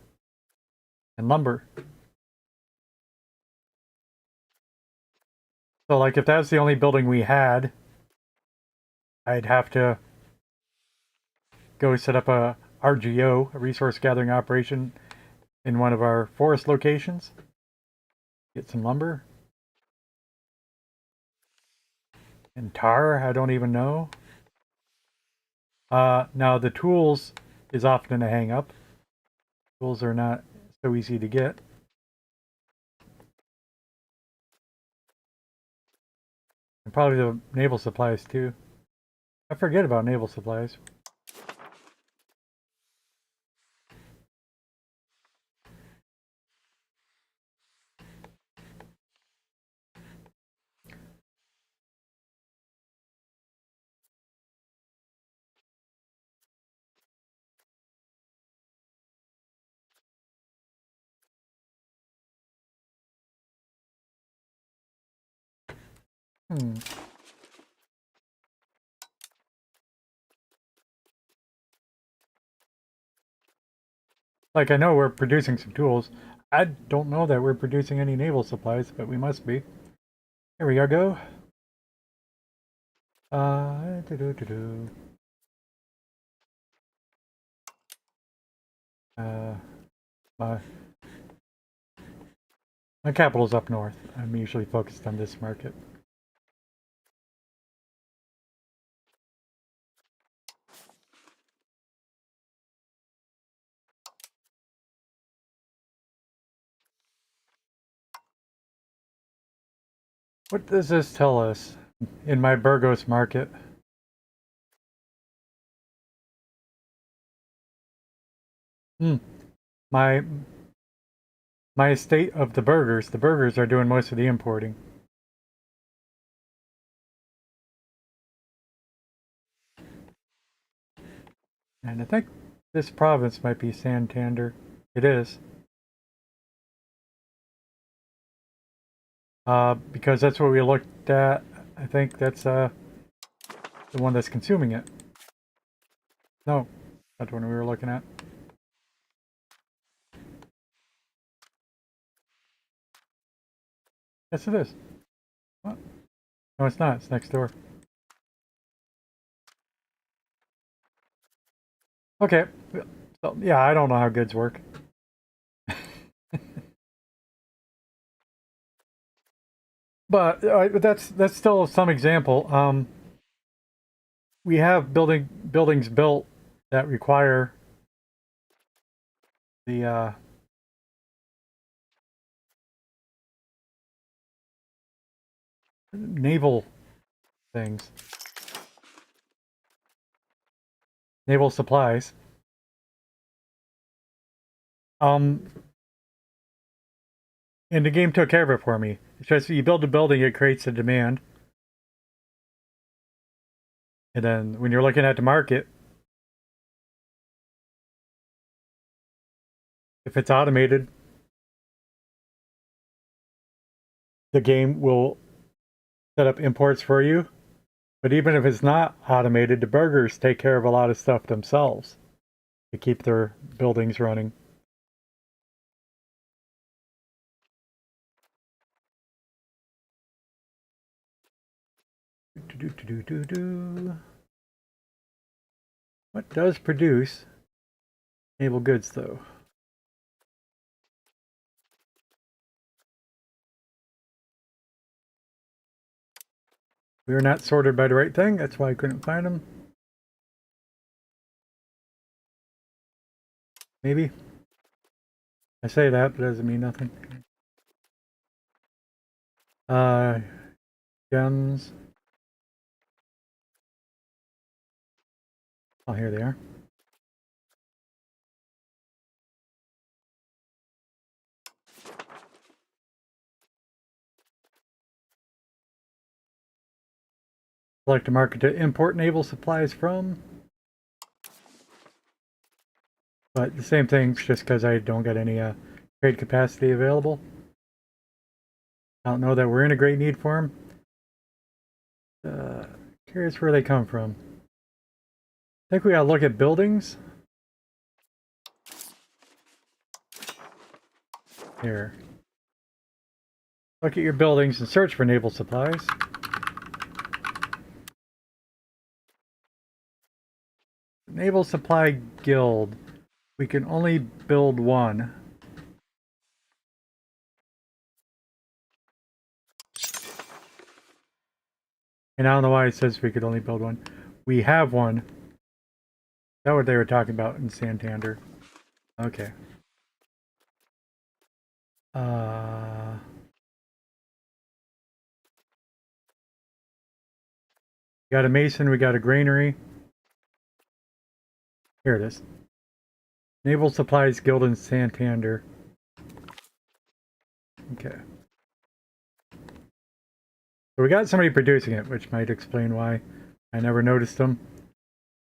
and lumber. So, like, if that's the only building we had, I'd have to go set up a RGO, a resource gathering operation, in one of our forest locations. Get some lumber. And tar, I don't even know. Now the tools is often a hang up. Tools are not so easy to get. And probably the naval supplies too. I forget about naval supplies. Like, I know we're producing some tools. I don't know that we're producing any naval supplies, but we must be. Here we go. Do-do-do-do. My capital's up north. I'm usually focused on this market. What does this tell us in my Burgos market? My estate of the burgers. The burgers are doing most of the importing. And I think this province might be Santander. It is. Because that's what we looked at. I think that's the one that's consuming it. No, that's the one we were looking at. Yes, it is. What? No, it's not. It's next door. Okay. So, yeah, I don't know how goods work. But that's still some example. We have buildings built that require the naval things, naval supplies. And the game took care of it for me. It's just you build a building, it creates a demand. And then when you're looking at the market, if it's automated, the game will set up imports for you. But even if it's not automated, the burgers take care of a lot of stuff themselves to keep their buildings running. What does produce naval goods, though? We were not sorted by the right thing. That's why I couldn't find them. Maybe. I say that, but it doesn't mean nothing. Gems. Oh, here they are. Select a market to import naval supplies from. But the same thing, just because I don't get any trade capacity available. I don't know that we're in a great need for them. Curious where they come from. I think we gotta look at buildings. Here. Look at your buildings and search for naval supplies. Naval Supply Guild. We can only build one. And I don't know why it says we could only build one. We have one. Is that what they were talking about in Santander? Okay. We got a mason, we got a granary. Here it is. Naval Supplies Guild in Santander. Okay. So we got somebody producing it, which might explain why I never noticed them.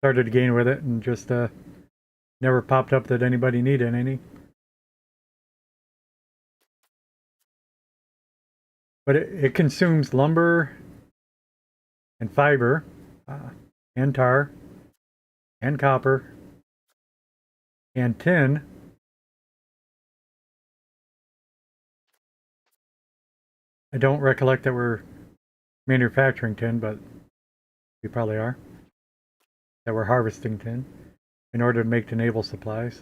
Started to gain with it and just never popped up that anybody needed any. But it consumes lumber and fiber and tar and copper and tin. I don't recollect that we're manufacturing tin, but we probably are. That we're harvesting tin in order to make the naval supplies.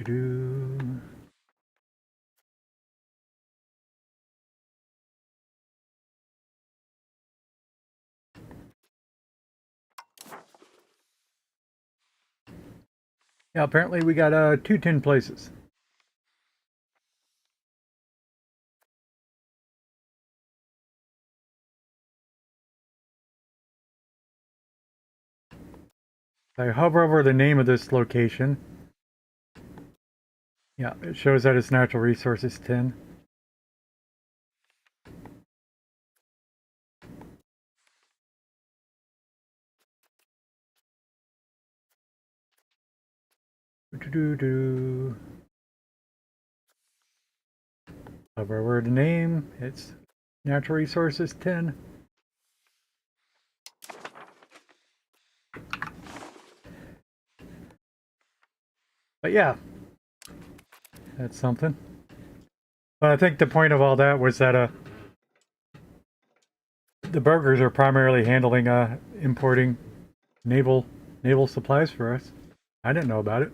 Do. Yeah, apparently we got 2 tin places. I hover over the name of this location. Yeah, it shows that its natural resource is tin. Do. Hover over the name, its natural resource is tin. But yeah, that's something. But I think the point of all that was that the brokers are primarily handling importing naval supplies for us. I didn't know about it.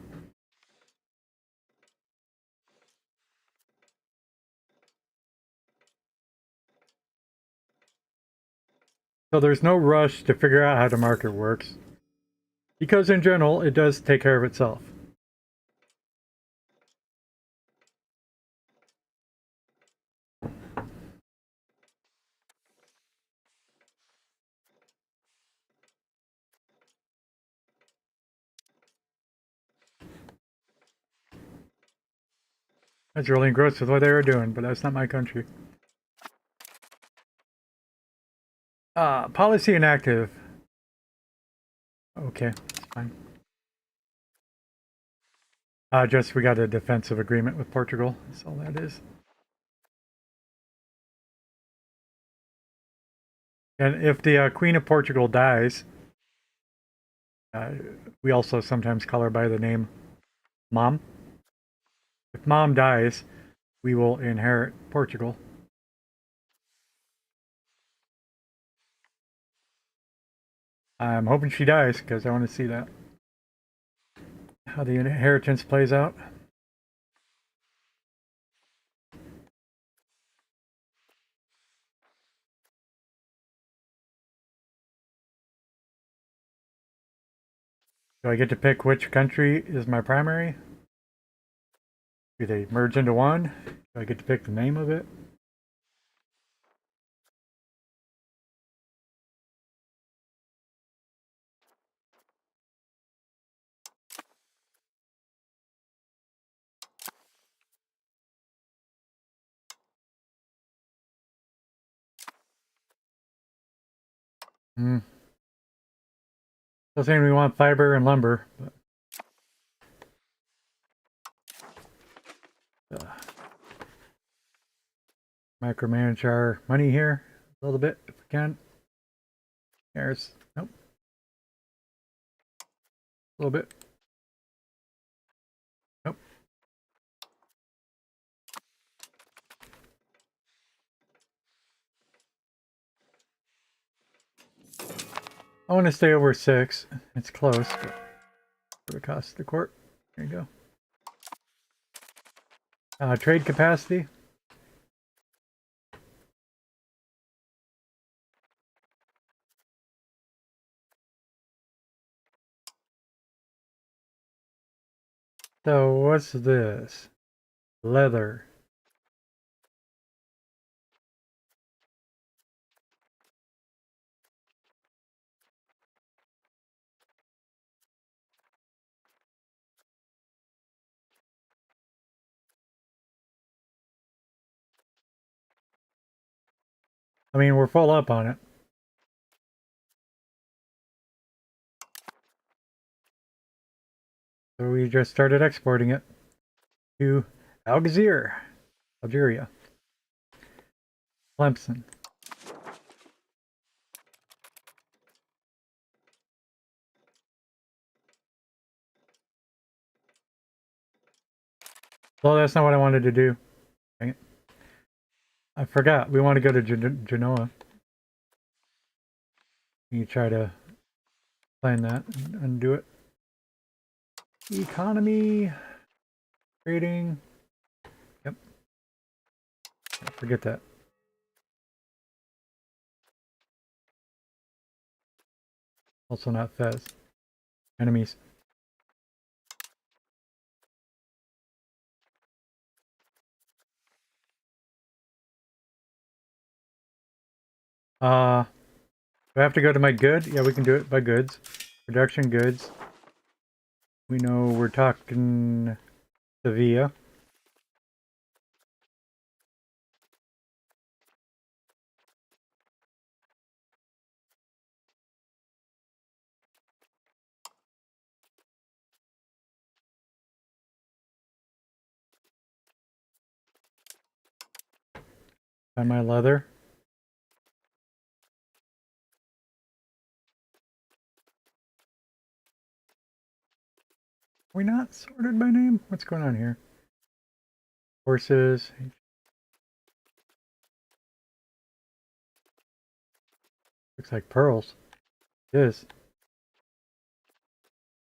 So there's no rush to figure out how the market works, because in general it does take care of itself. That's really engrossed with what they were doing, but that's not my country. Policy inactive. Okay, that's fine. Just we got a defensive agreement with Portugal. That's all that is. And if the Queen of Portugal dies, we also sometimes call her by the name Mom. If Mom dies, we will inherit Portugal. I'm hoping she dies because I want to see that. How the inheritance plays out. Do I get to pick which country is my primary? Do they merge into one? Do I get to pick the name of it? Hmm. Still saying we want fiber and lumber, but micromanage our money here a little bit if we can. There's nope. A little bit. Nope. I want to stay over 6. It's close, but for the cost of the court. There you go. Trade capacity. So what's this? Leather. I mean, we're full up on it. So we just started exporting it to Algiers, Algeria, Clemson. Well, that's not what I wanted to do. Dang it. I forgot. We want to go to Genoa. You try to plan that and do it. Economy, trading. Yep. Forget that. Also not Fez. Enemies. Do I have to go to my good? Yeah, we can do it by goods. Production goods. We know we're talking Sevilla. Find my leather. Are we not sorted by name? What's going on here? Horses. Looks like pearls. It is.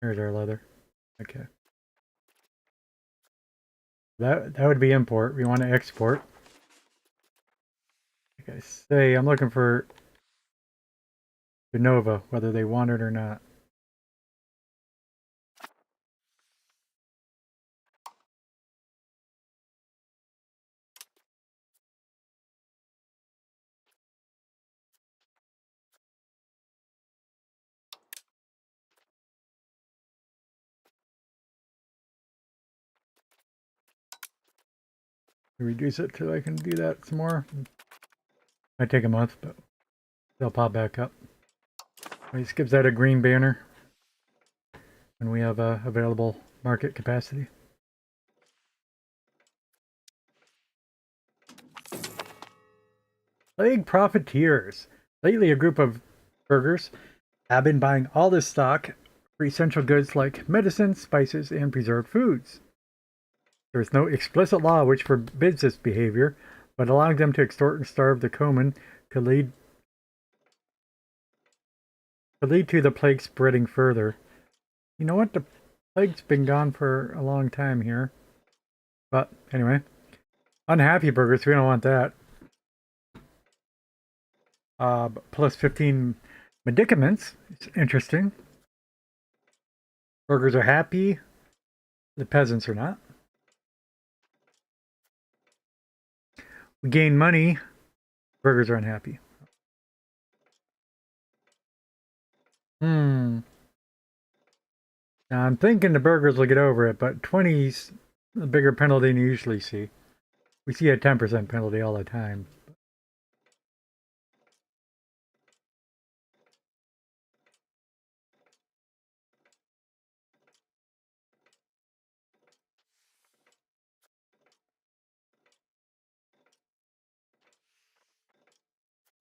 Here's our leather. Okay. That would be import. We want to export. Like I say, I'm looking for Genova, whether they want it or not. Reduce it till I can do that some more. Might take a month, but they'll pop back up. It gives that a green banner when we have available market capacity. Plague Profiteers. Lately, a group of burghers have been buying all this stock for essential goods like medicine, spices, and preserved foods. There is no explicit law which forbids this behavior, but allowing them to extort and starve the Coman could lead could lead to the plague spreading further. You know what? The plague's been gone for a long time here. But anyway, unhappy burgers, we don't want that. Plus 15 medicaments. It's interesting. Burgers are happy. The peasants are not. We gain money. Burgers are unhappy. Now I'm thinking the burgers will get over it, but 20's a bigger penalty than you usually see. We see a 10% penalty all the time.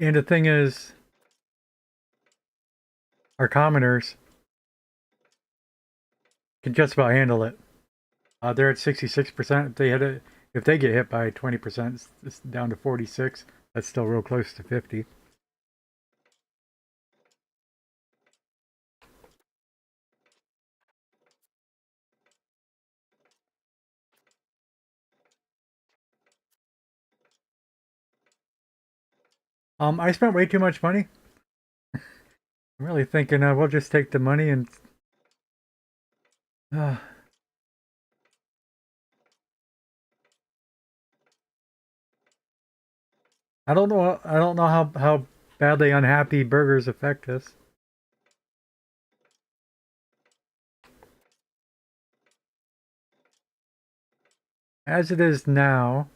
And the thing is, our commoners can just about handle it. They're at 66%. If they get hit by 20%, it's down to 46. That's still real close to 50. I spent way too much money. I'm really thinking we'll just take the money and I don't know. I don't know how badly unhappy burgers affect us. As it is now,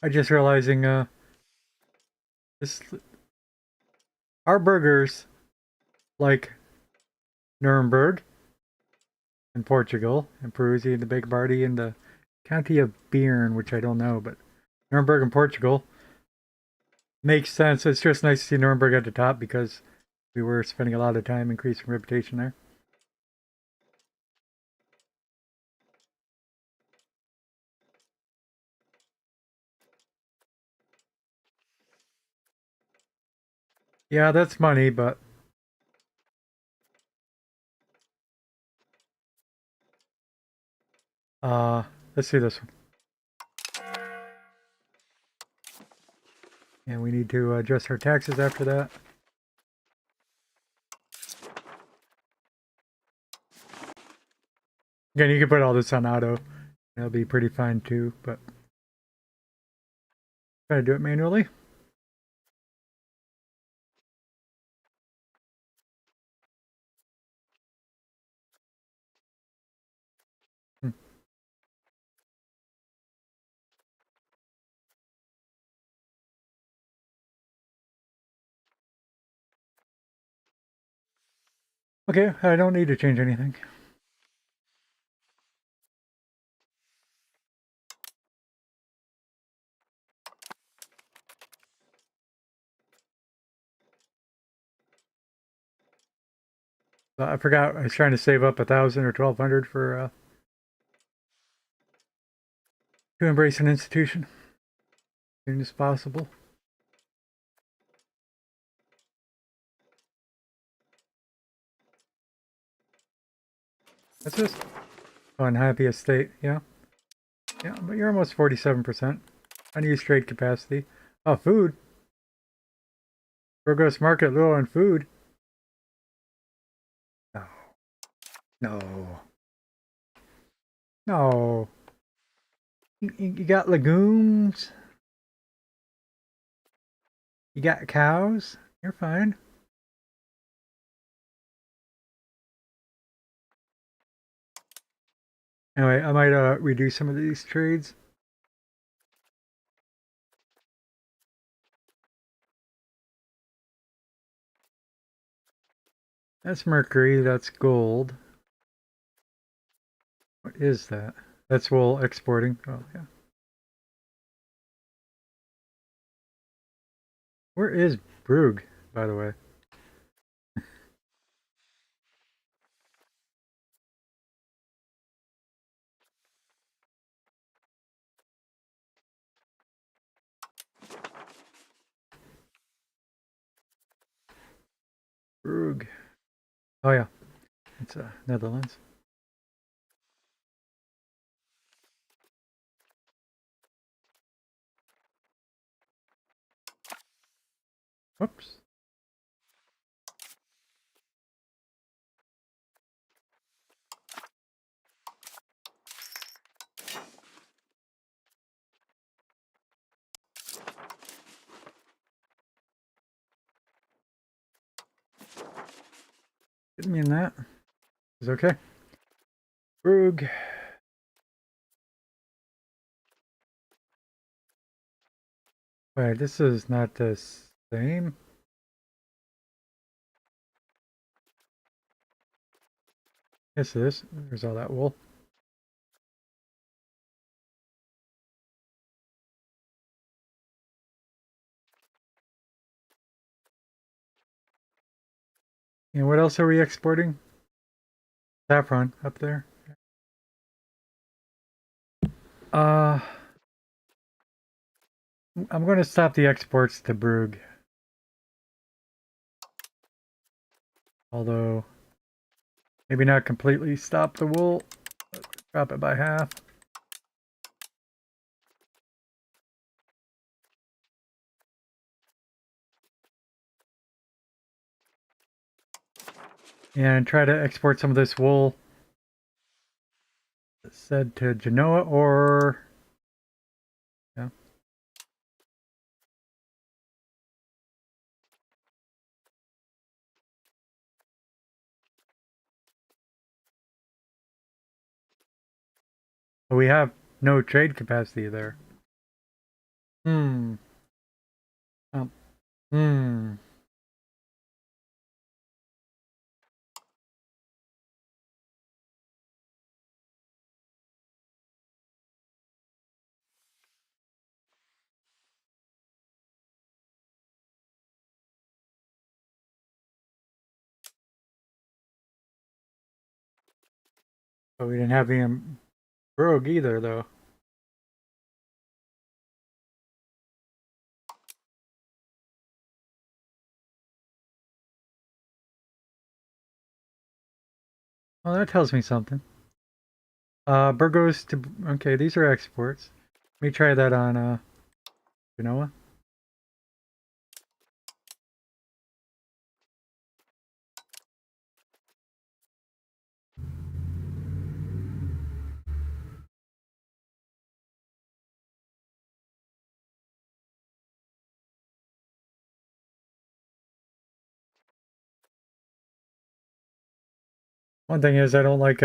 I just realizing this our burgers like Nuremberg in Portugal and Perugia and the Big Barty in the county of Bearn, which I don't know, but Nuremberg in Portugal makes sense. It's just nice to see Nuremberg at the top because we were spending a lot of time increasing reputation there. Yeah, that's money, but let's see this one. And we need to adjust our taxes after that. Again, you can put all this on auto. That'll be pretty fine too, but try to do it manually. Okay, I don't need to change anything. I forgot I was trying to save up 1,000 or 1,200 for to embrace an institution as soon as possible. That's just unhappy estate, yeah. Yeah, but you're almost 47%. Unused trade capacity. Oh, food. Burgos market low on food. No. No. No. You got legumes. You got cows. You're fine. Anyway, I might redo some of these trades. That's mercury, that's gold. What is that? That's wool exporting. Oh, yeah. Where is Brugge, by the way? Brugge. Oh, yeah. It's Netherlands. Whoops. Didn't mean that. It's okay. Brugge. Wait, this is not the same? Yes, it is. There's all that wool. And what else are we exporting? Saffron up there. Uh, I'm going to stop the exports to Brugge. Although, maybe not completely stop the wool. Drop it by half. And try to export some of this wool said to Genoa or... Yeah. We have no trade capacity there. Hmm. Um, hmm. But we didn't have the Brugge either, though. Well, that tells me something. Burgos to... Okay, these are exports. Let me try that on, Genoa. One thing is I don't like,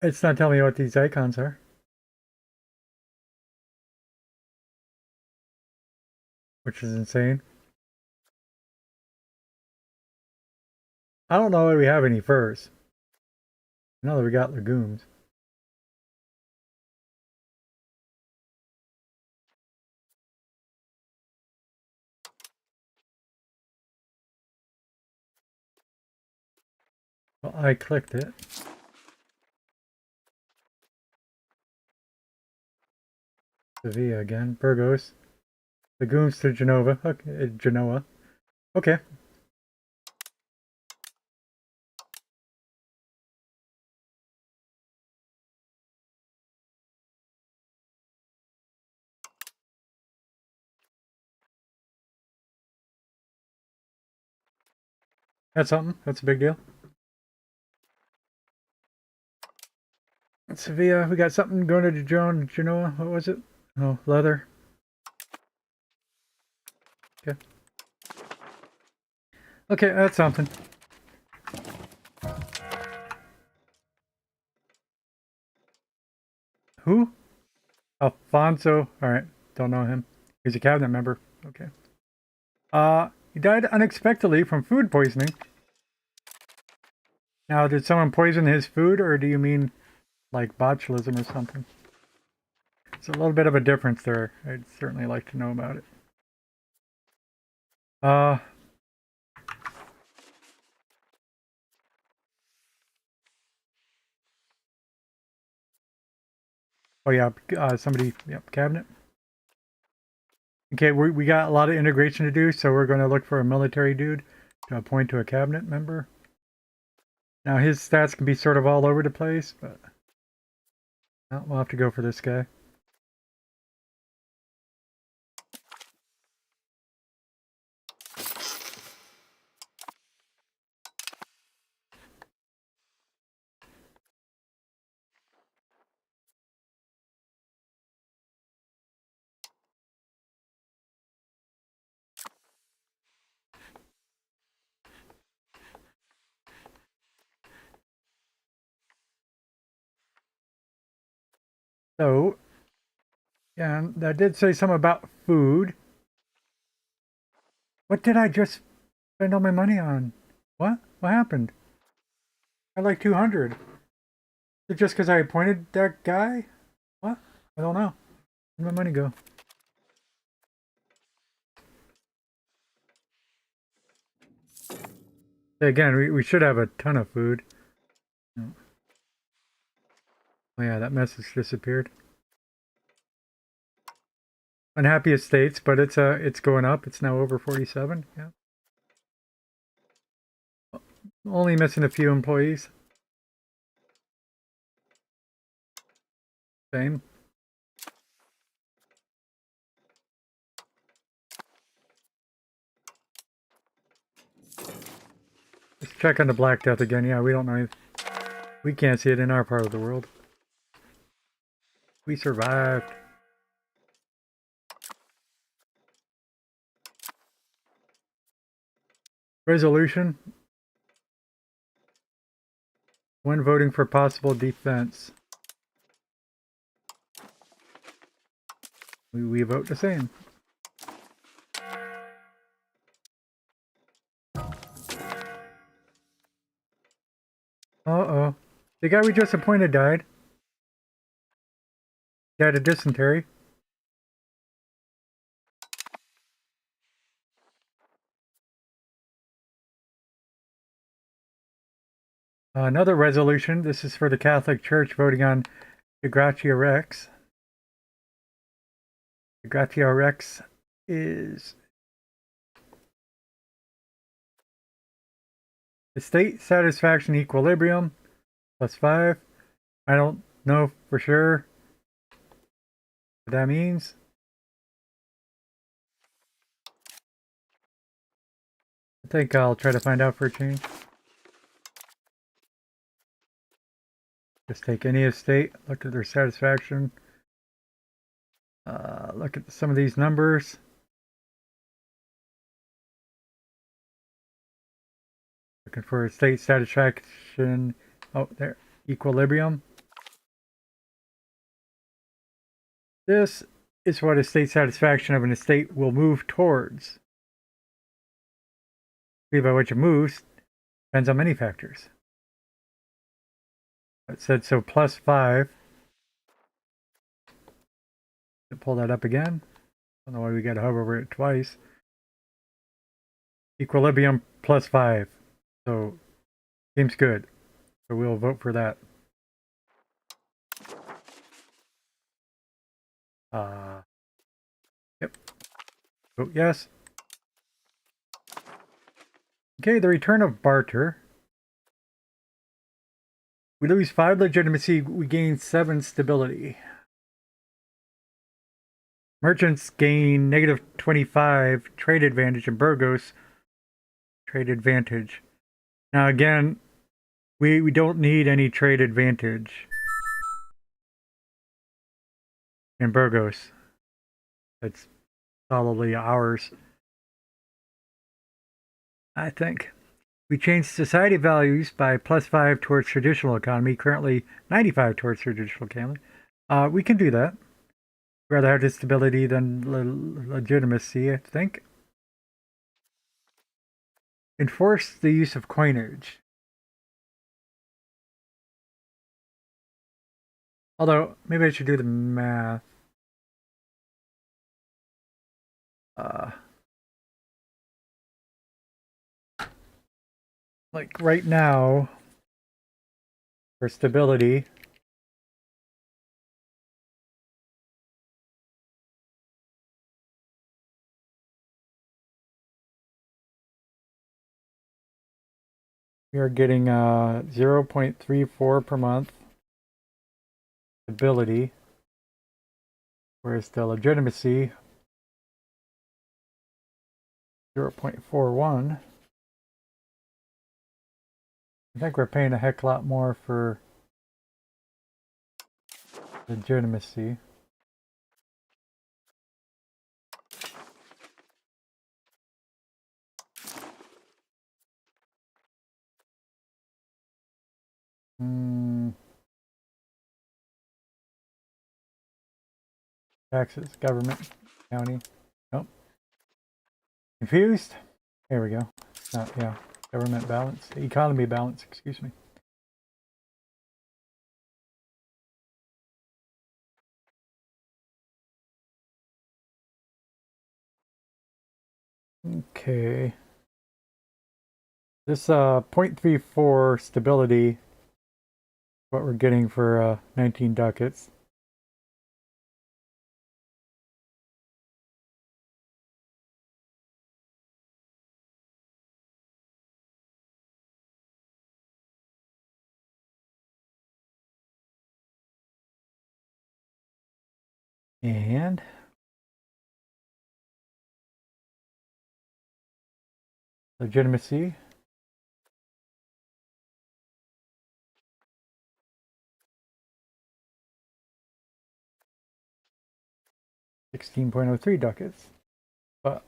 it's not telling me what these icons are. Which is insane. I don't know that we have any furs. I know that we got legumes. Well, I clicked it. Sevilla again. Burgos. Legumes to Genova. Okay, Genoa. Okay. That's something. That's a big deal. Sevilla. We got something going to Genoa. What was it? Oh, leather. Okay. Okay, that's something. Who? Alfonso. Alright. Don't know him. He's a cabinet member. Okay. He died unexpectedly from food poisoning. Now, did someone poison his food, or do you mean like botulism or something? It's a little bit of a difference there. I'd certainly like to know about it. Oh yeah, somebody, yep, cabinet. Okay, we got a lot of integration to do, so we're going to look for a military dude to appoint to a cabinet member. Now his stats can be sort of all over the place, but well, we'll have to go for this guy. So, yeah, and that did say something about food. What did I just spend all my money on? What? What happened? I like 200. Is it just because I appointed that guy? What? I don't know. Where'd my money go? Again, we should have a ton of food. Oh yeah, that message disappeared. Unhappy estates, but it's going up. It's now over 47. Yeah. Only missing a few employees. Same. Let's check on the Black Death again. Yeah, we don't know. We can't see it in our part of the world. We survived. Resolution. When voting for possible defense. We vote the same. Uh-oh. The guy we just appointed died. Died of dysentery. Another resolution. This is for the Catholic Church voting on the Gratia Rex. The Gratia Rex is estate satisfaction equilibrium +5. I don't know for sure what that means. I think I'll try to find out for a change. Just take any estate, look at their satisfaction. Look at some of these numbers. Looking for estate satisfaction. Oh, there. Equilibrium. This is what estate satisfaction of an estate will move towards. See by which it moves depends on many factors. It said so +5. Pull that up again. I don't know why we got to hover over it twice. Equilibrium +5. So seems good. So we'll vote for that. Yep. Vote yes. Okay, the return of barter. We lose 5 legitimacy, we gain 7 stability. Merchants gain -25 trade advantage in Burgos. Trade advantage. Now again, we don't need any trade advantage in Burgos. It's solidly ours, I think. We changed society values by +5 towards traditional economy, currently 95 towards traditional economy. We can do that. Rather have stability than legitimacy, I think. Enforce the use of coinage. Although, maybe I should do the math. Uh, like right now, for stability, we are getting 0.34 per month stability, whereas the legitimacy 0.41. I think we're paying a heck lot more for legitimacy. Taxes, government, county. Nope. Confused? There we go. Yeah. Government balance. Economy balance, excuse me. Okay. This 0.34 stability, what we're getting for 19 ducats. And legitimacy. $16.03 ducats. But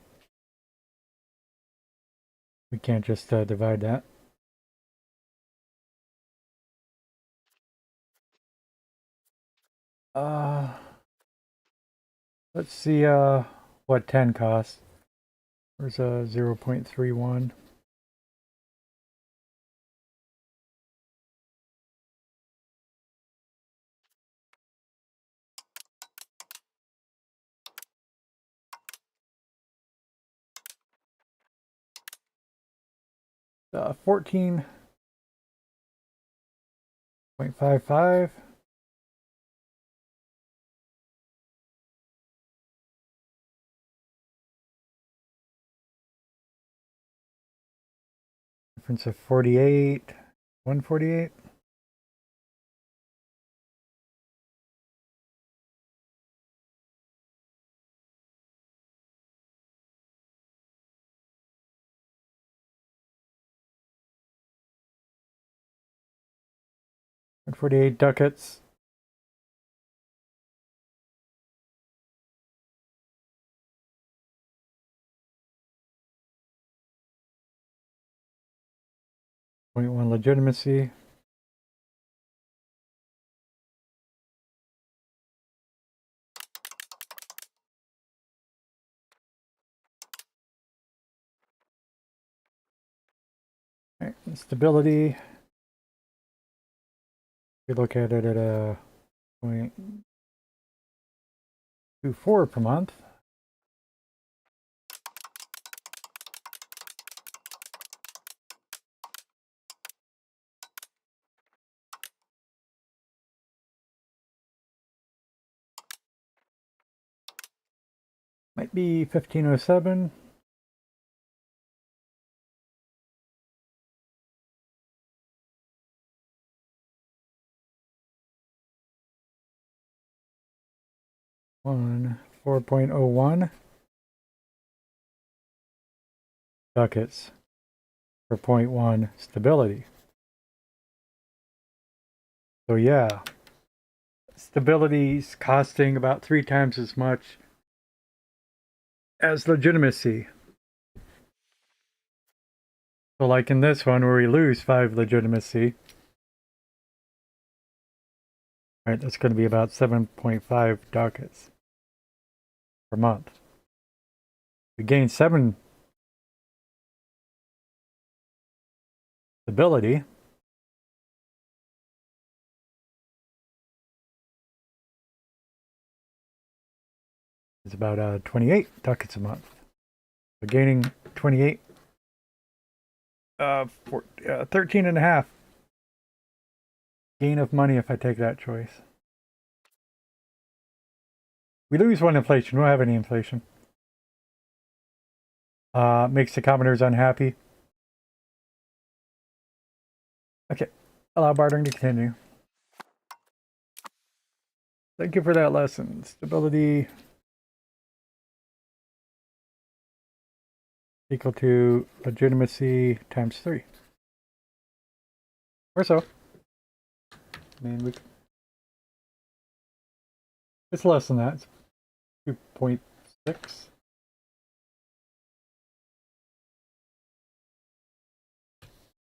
we can't just divide that. Let's see what 10 costs. There's a 0.31. Uh, 14.55. Difference of 48. 148. And 48 ducats. Point 1 legitimacy. Right, and stability. We look at it at a 0.24 per month. Might be 1507. One 4.01 ducats for 0.1 stability. So yeah, stability's costing about 3 times as much as legitimacy. So like in this one where we lose 5 legitimacy, right, that's going to be about 7.5 ducats per month. We gain 7 Stability. It's about 28 ducats a month. So gaining 28, 13 and a half gain of money if I take that choice. We lose one inflation. We don't have any inflation. Makes the commoners unhappy. Okay. Allow bartering to continue. Thank you for that lesson. Stability equal to legitimacy times 3. Or so. I mean, it's less than that. It's 2.6.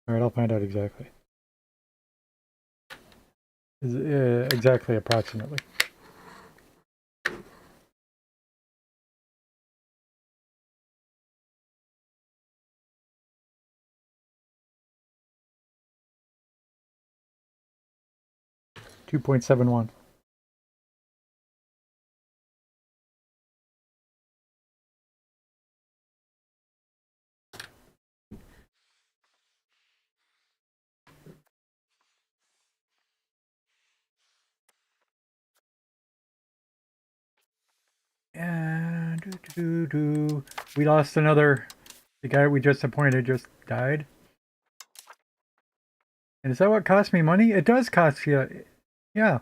Alright, I'll find out exactly. Exactly, approximately. $2.71. And we lost another. The guy we just appointed just died. And is that what cost me money? It does cost you. Yeah.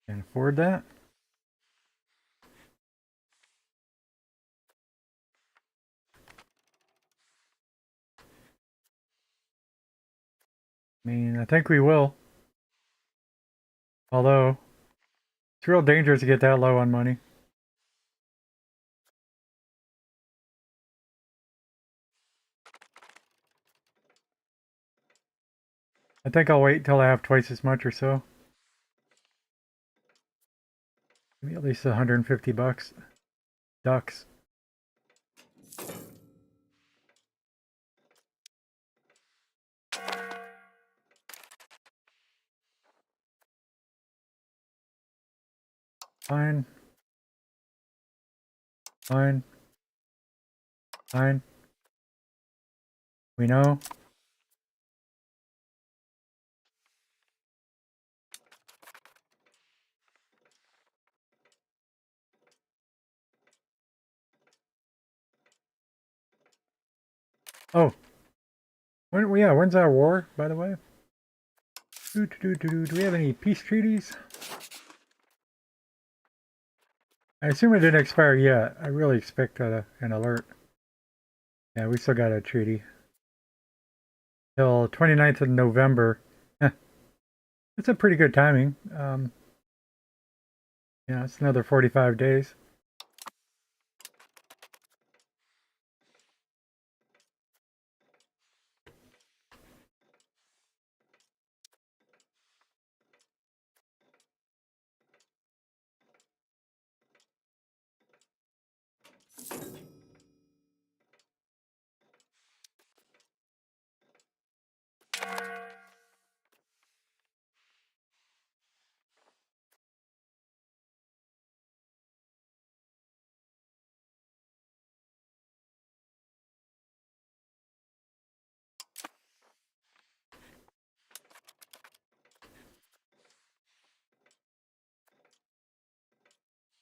Can't afford that. I mean, I think we will. Although, it's real dangerous to get that low on money. I think I'll wait till I have twice as much or so. Maybe at least 150 bucks. Ducks. Fine. Fine. Fine. We know. Oh. When's our war, by the way? Do we have any peace treaties? I assume it didn't expire yet. I really expect an alert. Yeah, we still got a treaty. Till 29th of November. It's a pretty good timing. Yeah, it's another 45 days.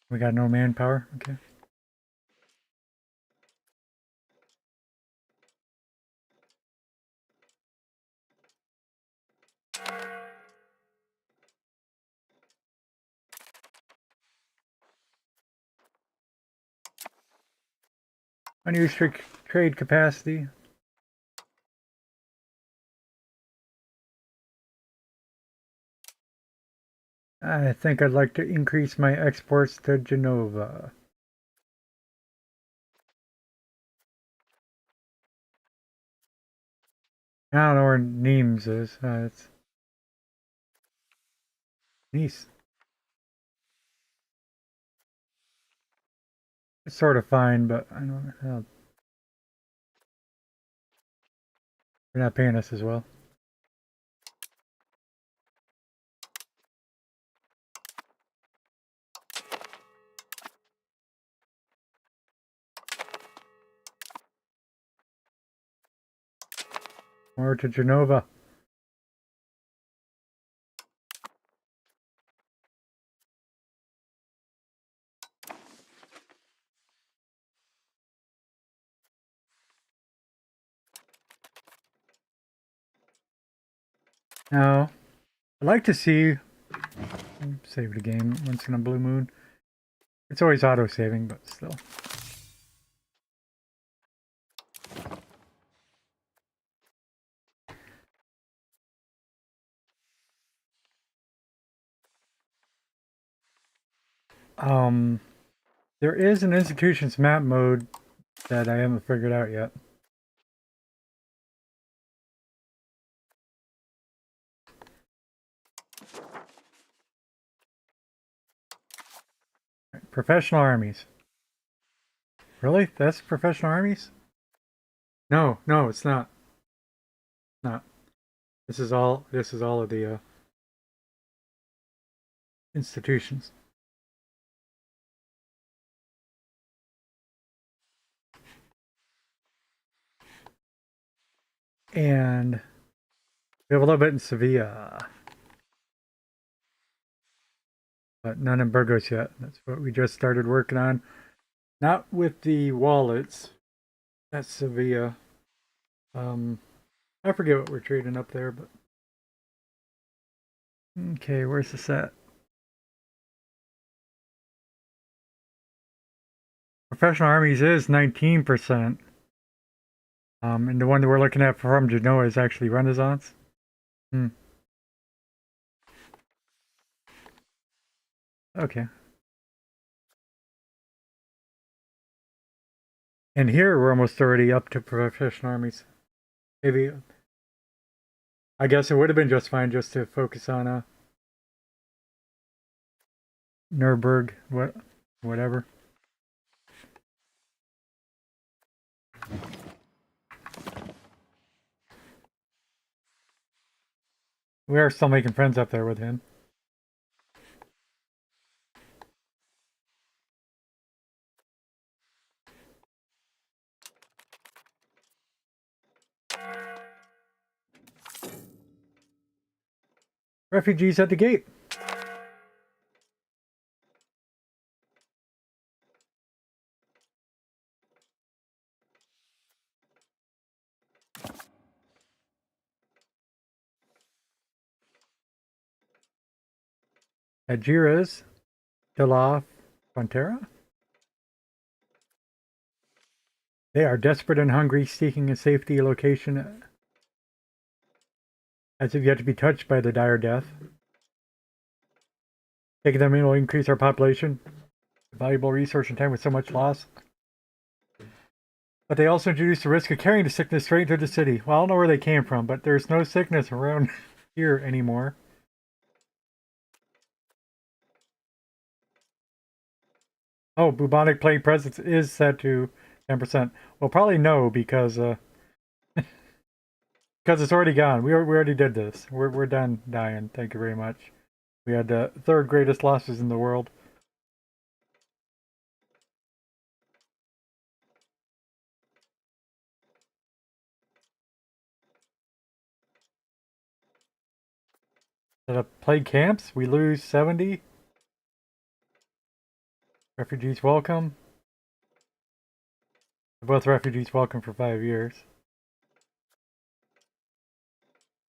We got no manpower. Okay. Unused trade capacity. I think I'd like to increase my exports to Genova. I don't know where Nimes is. It's Nice. It's sort of fine, but I don't know. They're not paying us as well. More to Genova. Now, I'd like to see... Save the game once in a blue moon. It's always auto-saving, but still. There is an institution's map mode that I haven't figured out yet. Professional armies. Really? That's professional armies? No, no, it's not. Not. This is all of the institutions. And we have a little bit in Sevilla. But none in Burgos yet. That's what we just started working on. Not with the wallets. That's Sevilla. I forget what we're trading up there, but okay, where's the set? Professional armies is 19%. And the one that we're looking at from Genoa is actually Renaissance. Okay. And here we're almost already up to professional armies. Maybe, I guess it would have been just fine just to focus on Nuremberg, whatever. We are still making friends up there with him. Refugees at the gate. Algiers de la Frontera. They are desperate and hungry, seeking a safety location as if yet to be touched by the dire death. Taking them in will increase our population. Valuable resource and time with so much loss. But they also introduce the risk of carrying the sickness straight into the city. Well, I don't know where they came from, but there's no sickness around here anymore. Oh, bubonic plague presence is set to 10%. Well, probably no, because it's already gone. We already did this. We're done dying. Thank you very much. We had the third greatest losses in the world. Set up plague camps. We lose 70. Refugees welcome. Both refugees welcome for 5 years.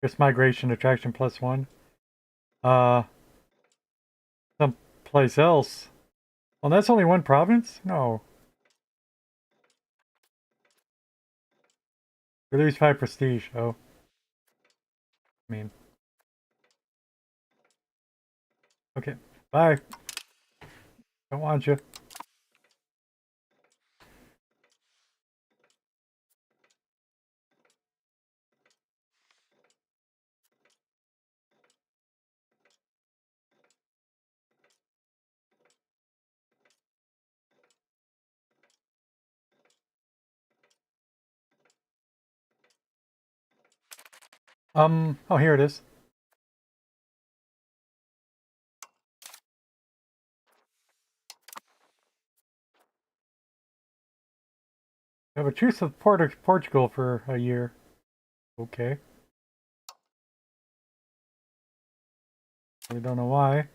Just migration attraction +1. Someplace else. Well, that's only one province? No. We lose 5 prestige. Oh. I mean. Okay. Bye. Don't want you. Oh, here it is. We have a truce with Portugal for a year. Okay. I don't know why.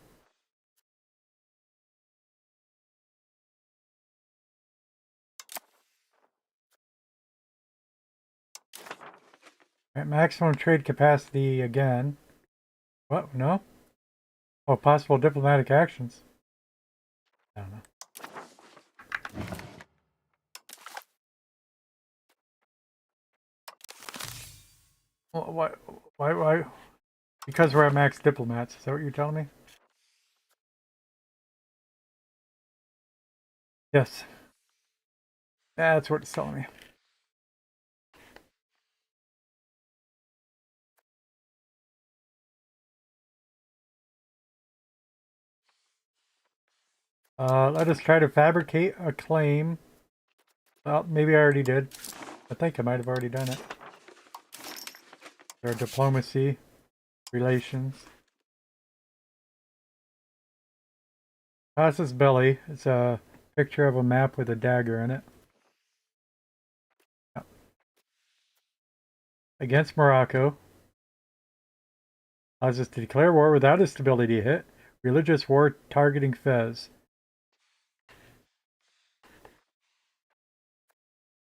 At maximum trade capacity again. What? No? Oh, possible diplomatic actions. I don't know. Well, why? Because we're at max diplomats. Is that what you're telling me? Yes. That's what it's telling me. Let us try to fabricate a claim. Well, maybe I already did. I think I might have already done it. Our diplomacy, relations. Casus belli. It's a picture of a map with a dagger in it. Yep. Against Morocco. Allows us to declare war without a stability hit. Religious war targeting Fez.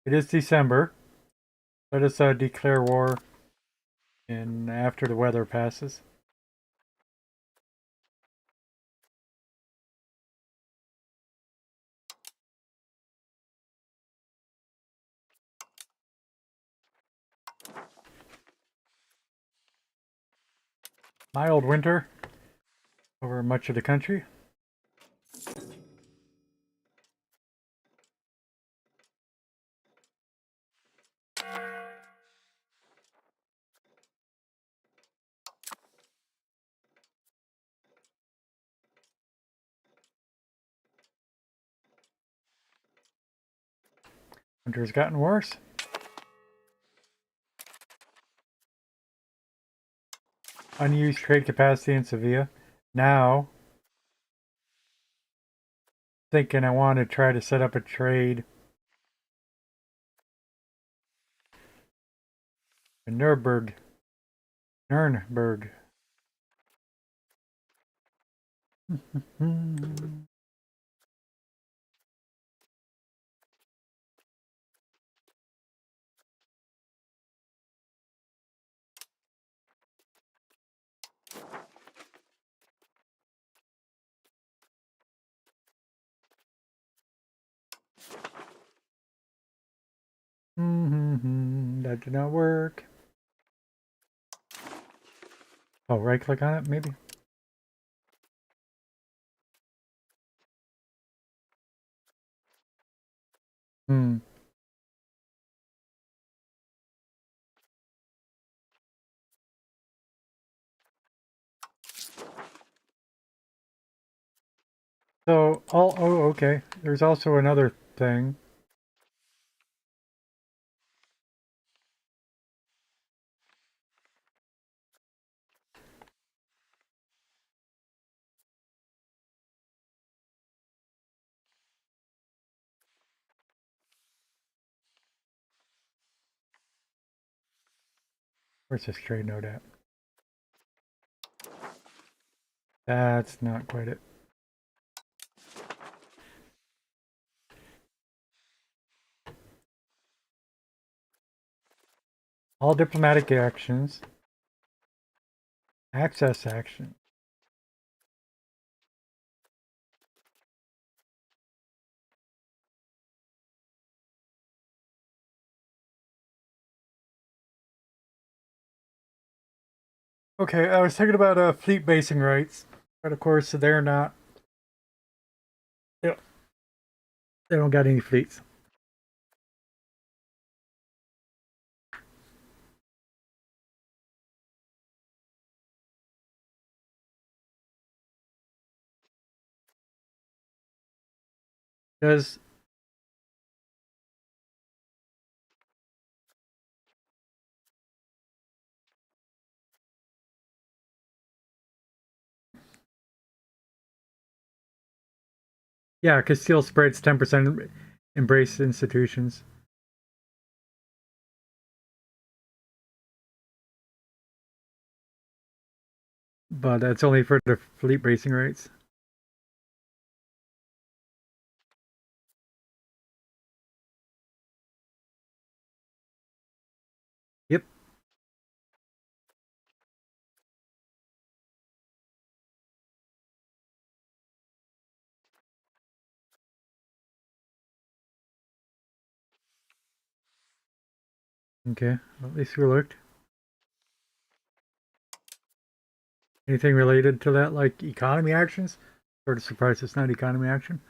It is December. Let us declare war after the weather passes. Mild winter over much of the country. Winter's gotten worse. Unused trade capacity in Sevilla. Now, thinking I want to try to set up a trade in Nuremberg. That did not work. Oh, right click on it, maybe? Hmm. So, oh, okay. There's also another thing. Where's this trade node at? That's not quite it. All diplomatic actions. Access action. Okay, I was thinking about fleet basing rights, but of course they're not. They don't, they don't got any fleets. Does Yeah, Castile spreads 10% embrace institutions. But that's only for the fleet bracing rates. Yep. Okay. Well, at least we looked. Anything related to that, like economy actions? Sort of surprised it's not economy action.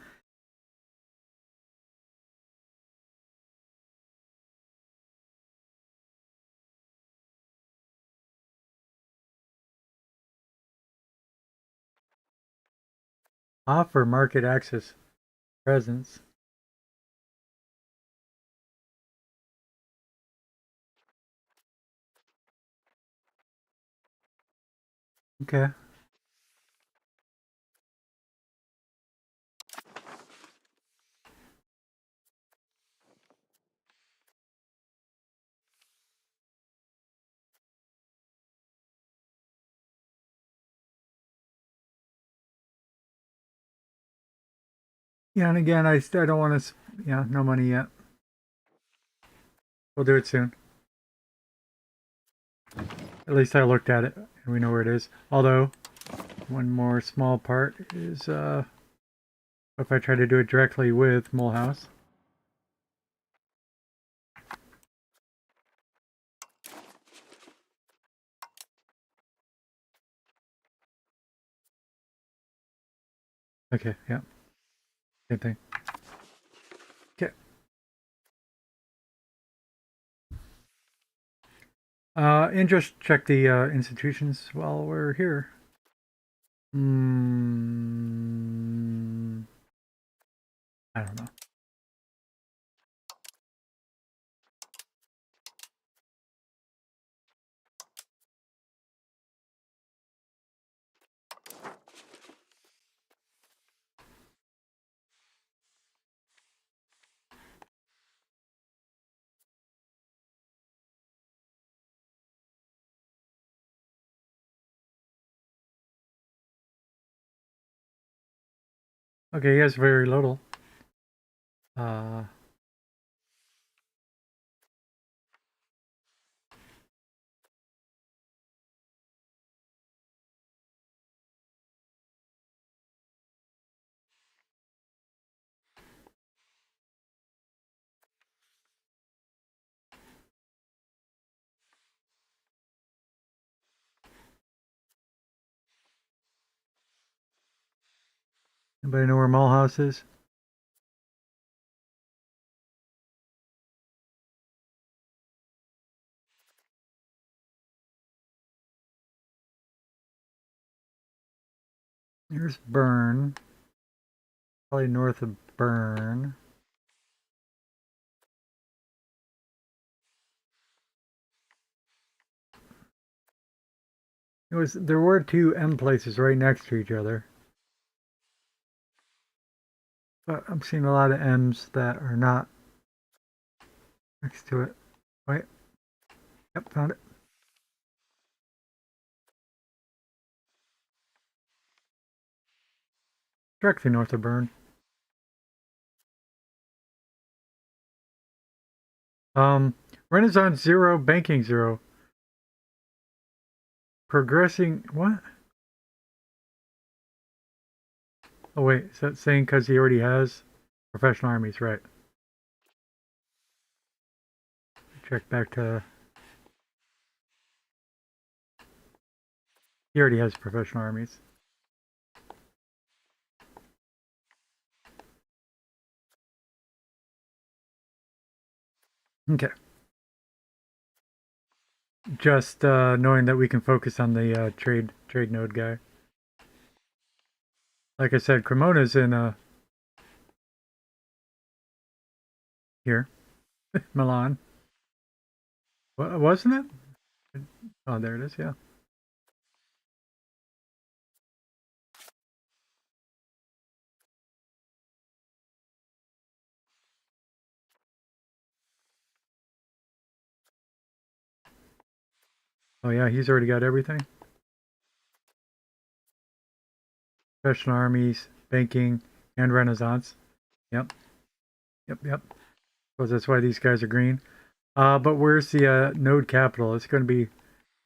Offer market access presence. Okay. Yeah, and again, I don't want to. Yeah, no money yet. We'll do it soon. At least I looked at it and we know where it is. Although, one more small part is if I try to do it directly with Mulhouse. Okay, yeah, same thing. Okay. And just check the institutions while we're here. I don't know. Okay, he has very little. Uh, Anybody know where Mulhouse is? Here's Burn. Probably north of Burn. There were two M places right next to each other. But I'm seeing a lot of M's that are not next to it. Wait. Yep, found it. Directly north of Burn. Um, Renaissance 0, Banking 0. Progressing, what? Oh wait, is that saying because he already has professional armies, right? Check back to, he already has professional armies. Okay. Just knowing that we can focus on the trade node guy. Like I said, Cremona's in here, Milan. Wasn't it? Oh, there it is. Yeah. Oh yeah, he's already got everything. Professional armies, banking, and Renaissance. Yep, yep. Because that's why these guys are green. But where's the node capital? It's going to be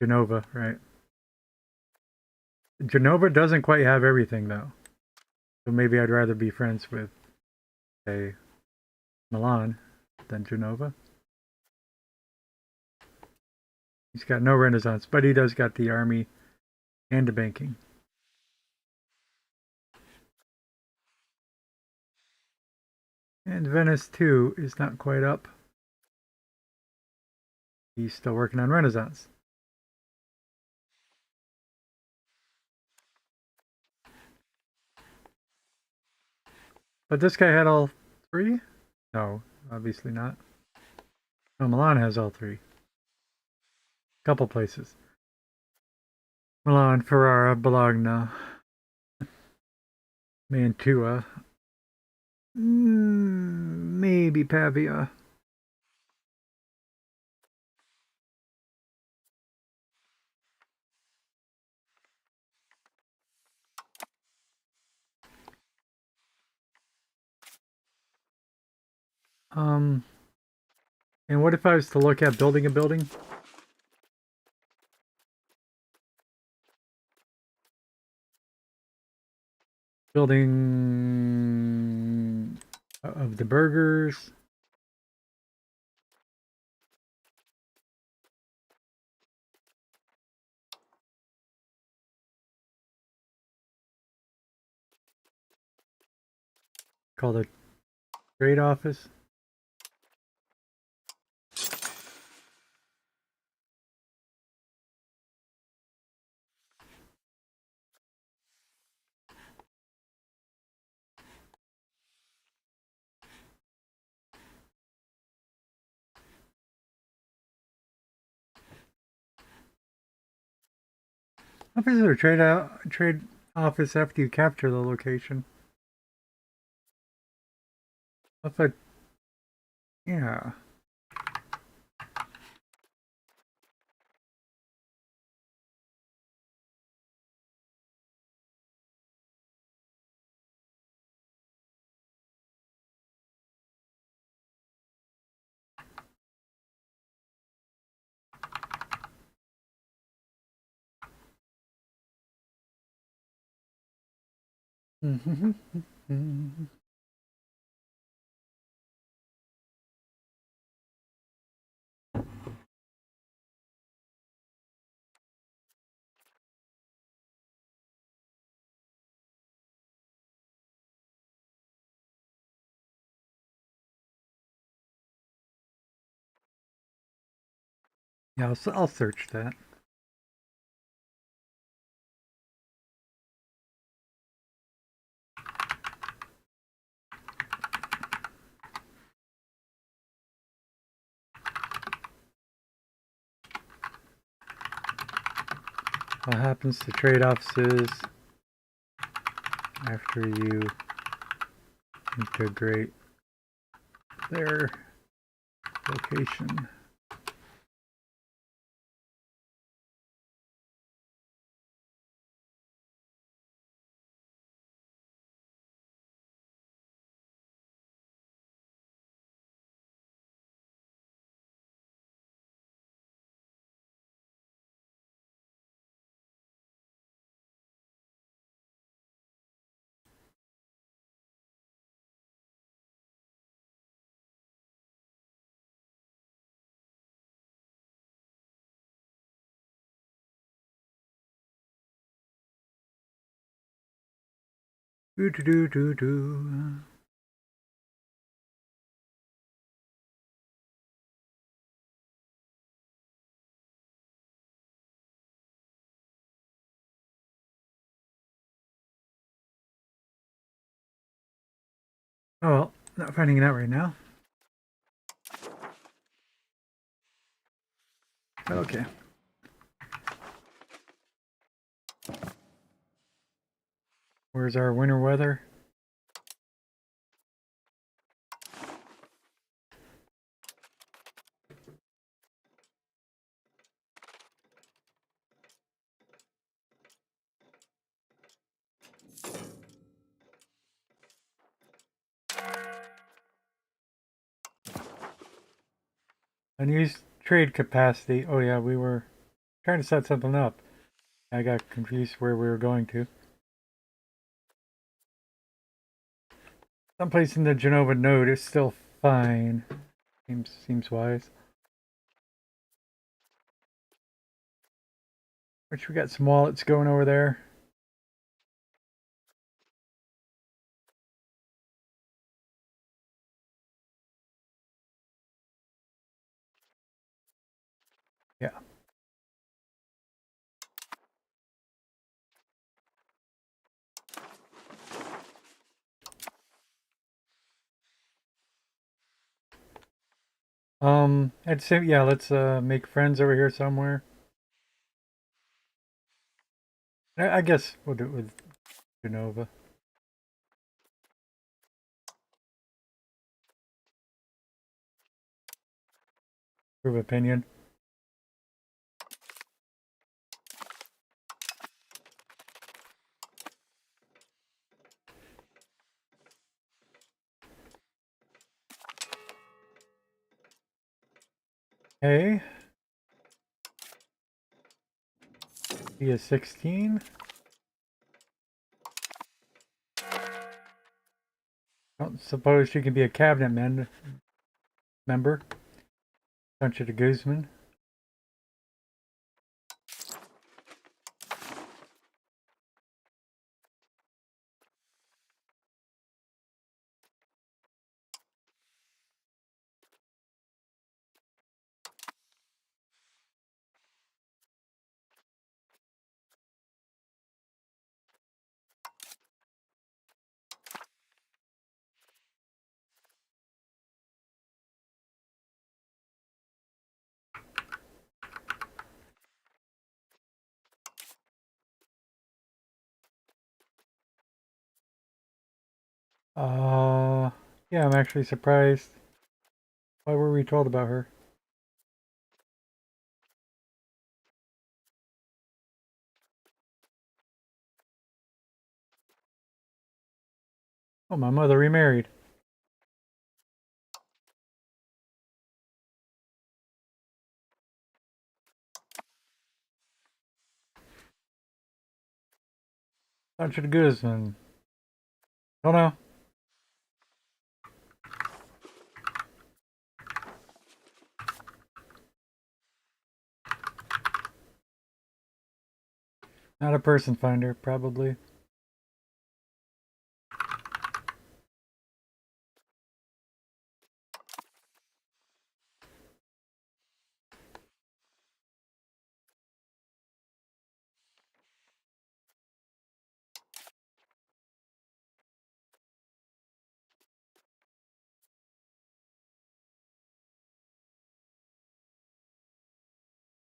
Genova, right? Genova doesn't quite have everything though. So maybe I'd rather be friends with, say, Milan than Genova. He's got no Renaissance, but he does got the army and the banking. And Venice too is not quite up. He's still working on Renaissance. But this guy had all three? No, obviously not. No, Milan has all three. Couple places. Milan, Ferrara, Bologna, Mantua, maybe Pavia. Um, and what if I was to look at building a building? Building of the burgers. Called a trade office. Office or trade office after you capture the location. If I, yeah. Yeah, I'll search that. What happens to trade offices after you integrate their location? Do do do do do. Oh well, not finding it out right now. Okay. Where's our winter weather? Unused trade capacity. Oh yeah, we were trying to set something up. I got confused where we were going to. Someplace in the Genova node is still fine. Seems wise. Which we got some wallets going over there. Yeah. I'd say yeah. Let's make friends over here somewhere. I guess we'll do it with Genova. Prove opinion. Hey. He is 16. Don't suppose she can be a cabinet member. Bunch of Guzman. Yeah, I'm actually surprised. Why were we told about her? Oh, my mother remarried. Bunch of Guzman. Don't know. Not a person finder, probably.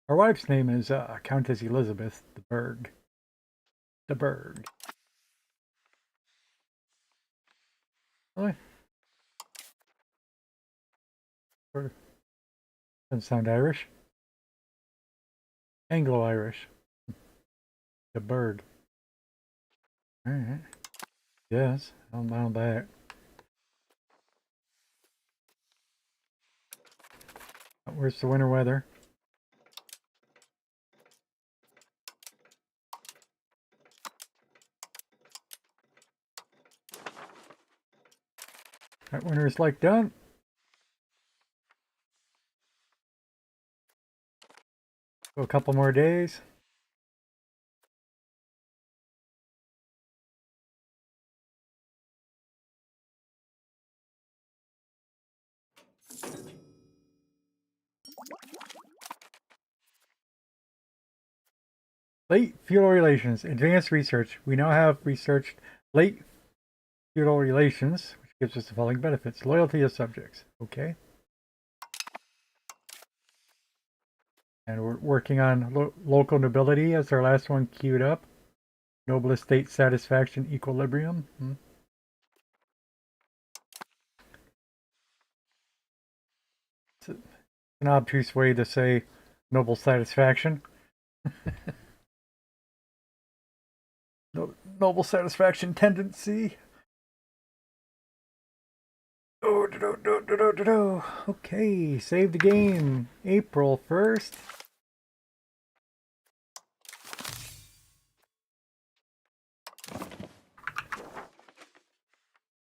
Our wife's name is Countess Elizabeth de Berg. De Berg. Really? Doesn't sound Irish. Anglo-Irish. De Berg. Alright. Yes, I'll mount that. Where's the winter weather? That winter is like done. Go a couple more days. Late feudal relations. Advanced research. We now have researched late feudal relations, which gives us the following benefits. Loyalty of subjects. Okay. And we're working on local nobility as our last one queued up. Noble estate satisfaction equilibrium. It's an obtuse way to say noble satisfaction. Noble satisfaction tendency. Oh, okay, save the game. April 1st.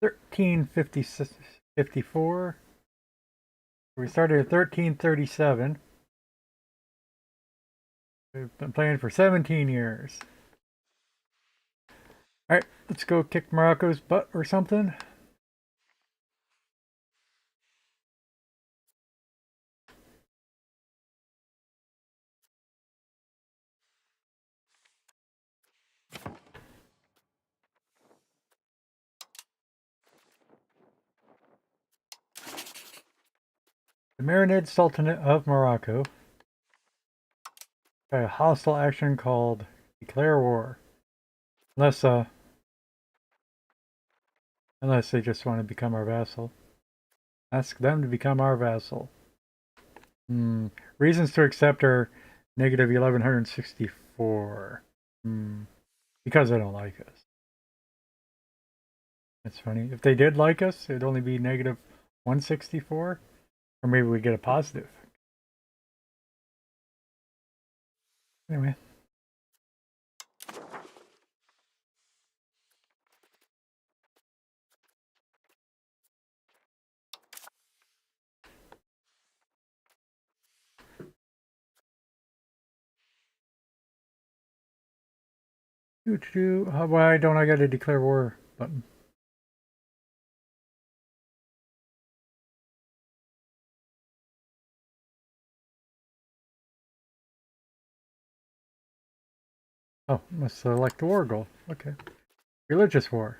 $13.54. We started at 13.37. We've been playing for 17 years. Alright, let's go kick Morocco's butt or something. The Marinid Sultanate of Morocco by a hostile action called Declare War. Unless they just want to become our vassal. Ask them to become our vassal. Reasons to accept are negative 1164. Because they don't like us. That's funny. If they did like us, it'd only be negative 164. Or maybe we get a positive. Anyway. Why don't I get a declare war button? Oh, must select the war goal. Okay. Religious war.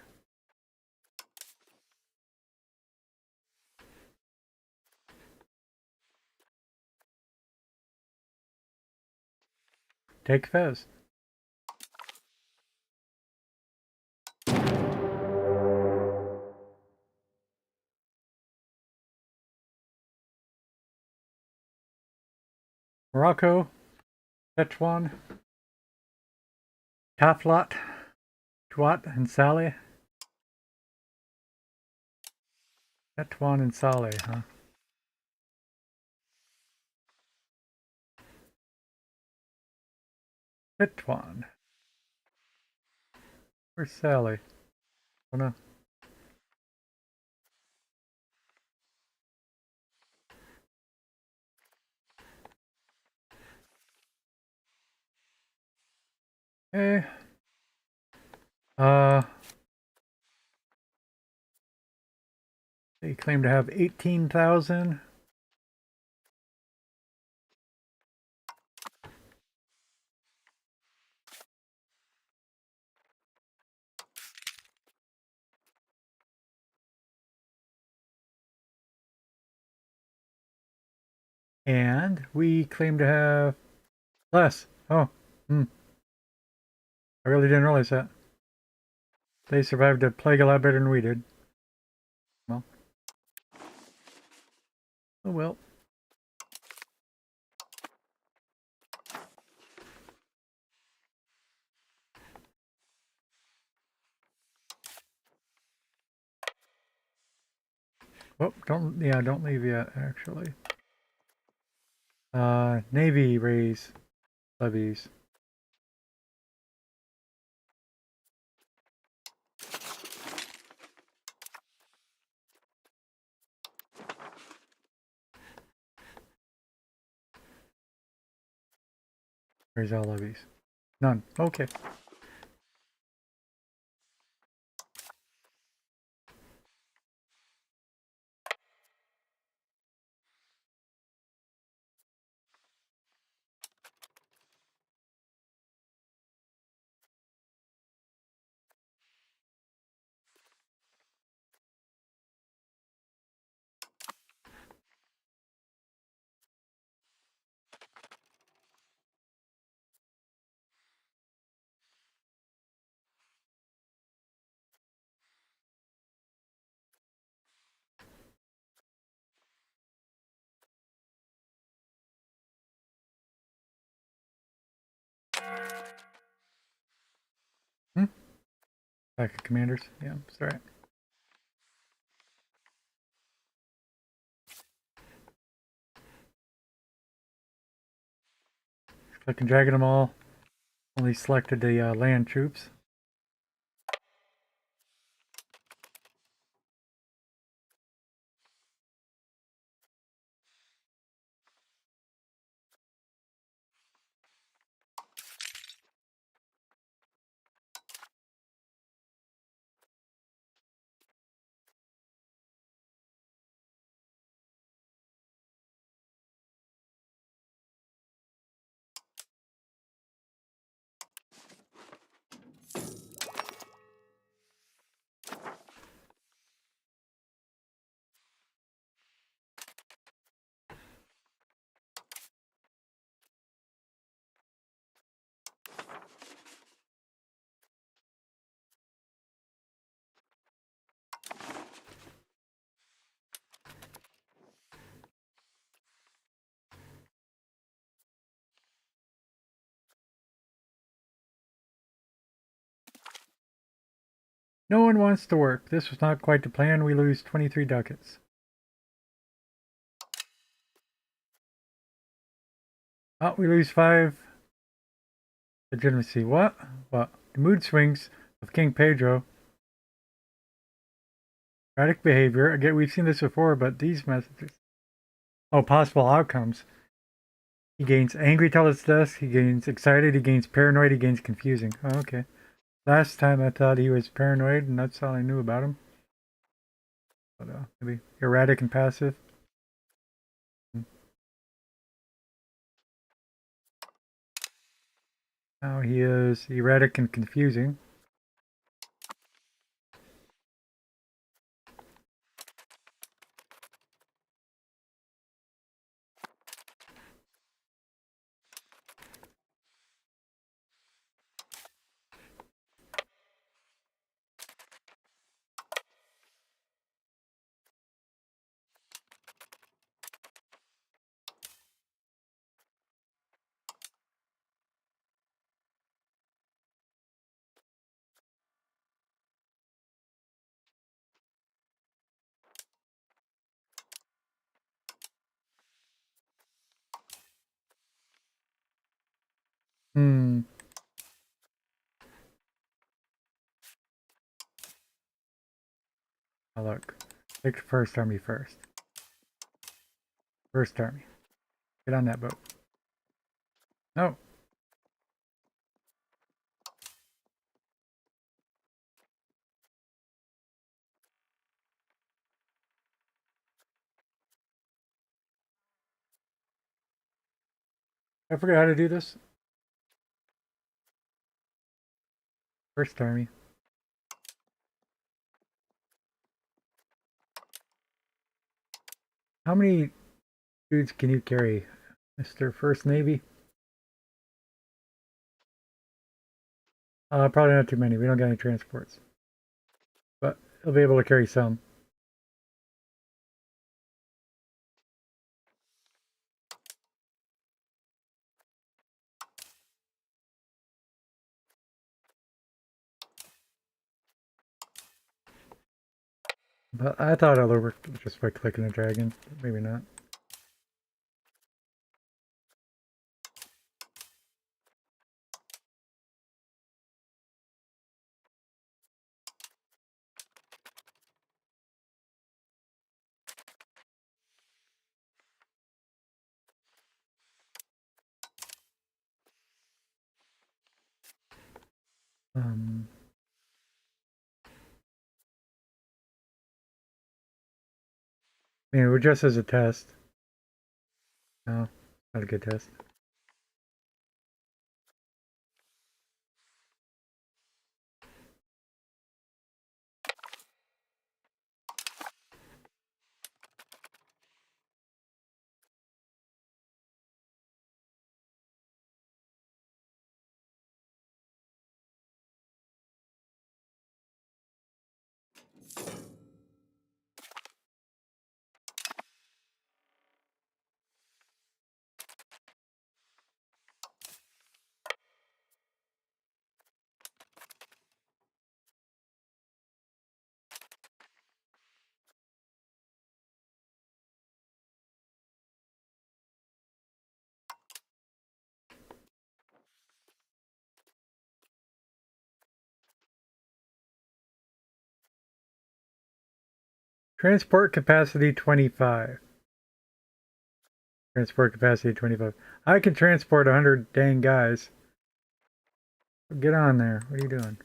Take Fez. Morocco. Tetuan. Taflot. Tuat and Saleh. Tetuan and Saleh, huh? Tetuan. Where's Saleh? Oh no. Okay. They claim to have 18,000. And we claim to have less. Oh, I really didn't realize that. They survived a plague a lot better than we did. Well. Oh well. Oh, don't leave yet, actually. Navy raise levies. Raise all levies. None. Okay. Back at commanders. Yeah, it's alright. Click and dragging them all. Only selected the land troops. No one wants to work. This was not quite the plan. We lose 23 ducats. Oh, we lose 5 legitimacy. What? What? The mood swings of King Pedro. Erratic behavior. Again, we've seen this before, but these messages. Oh, possible outcomes. He gains angry till his death. He gains excited. He gains paranoid. He gains confusing. Oh, okay. Last time I thought he was paranoid, and that's all I knew about him. But maybe erratic and passive. Now he is erratic and confusing. Hmm. Oh, look. Take the first army first. First army. Get on that boat. No. I forgot how to do this. First army. How many dudes can you carry, Mr. First Navy? Probably not too many. We don't got any transports. But he'll be able to carry some. But I thought it'll work just by clicking the dragon. Maybe not. Um, I mean, we're just as a test. No, not a good test. Transport capacity 25. Transport capacity 25. I can transport 100 dang guys. Get on there. What are you doing?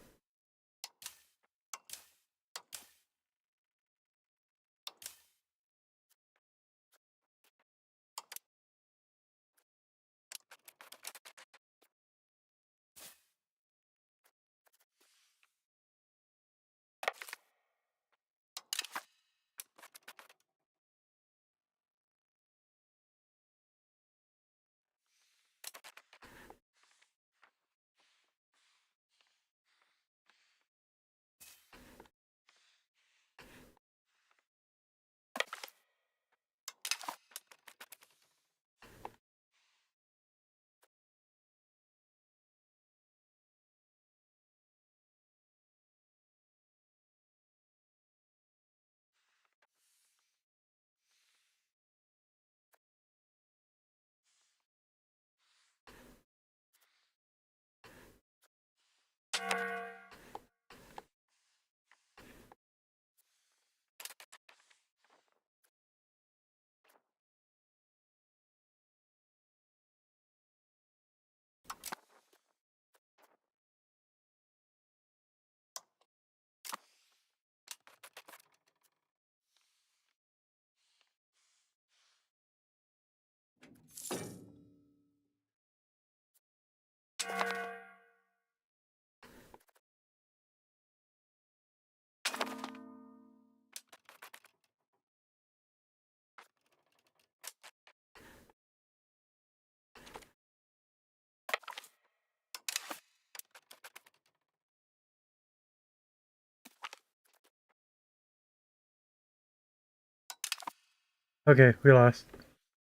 Okay, we lost.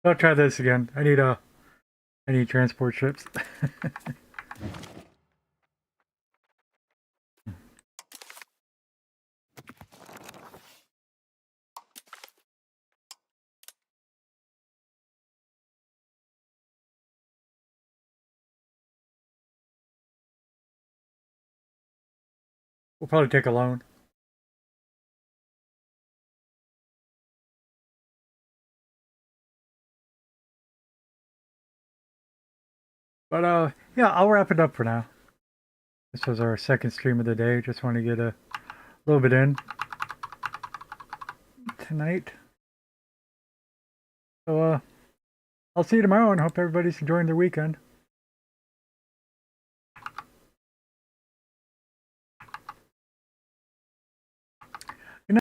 I'll try this again. I need transport ships. We'll probably take a loan. But yeah, I'll wrap it up for now. This was our second stream of the day. Just want to get a little bit in tonight. So I'll see you tomorrow and hope everybody's enjoying their weekend.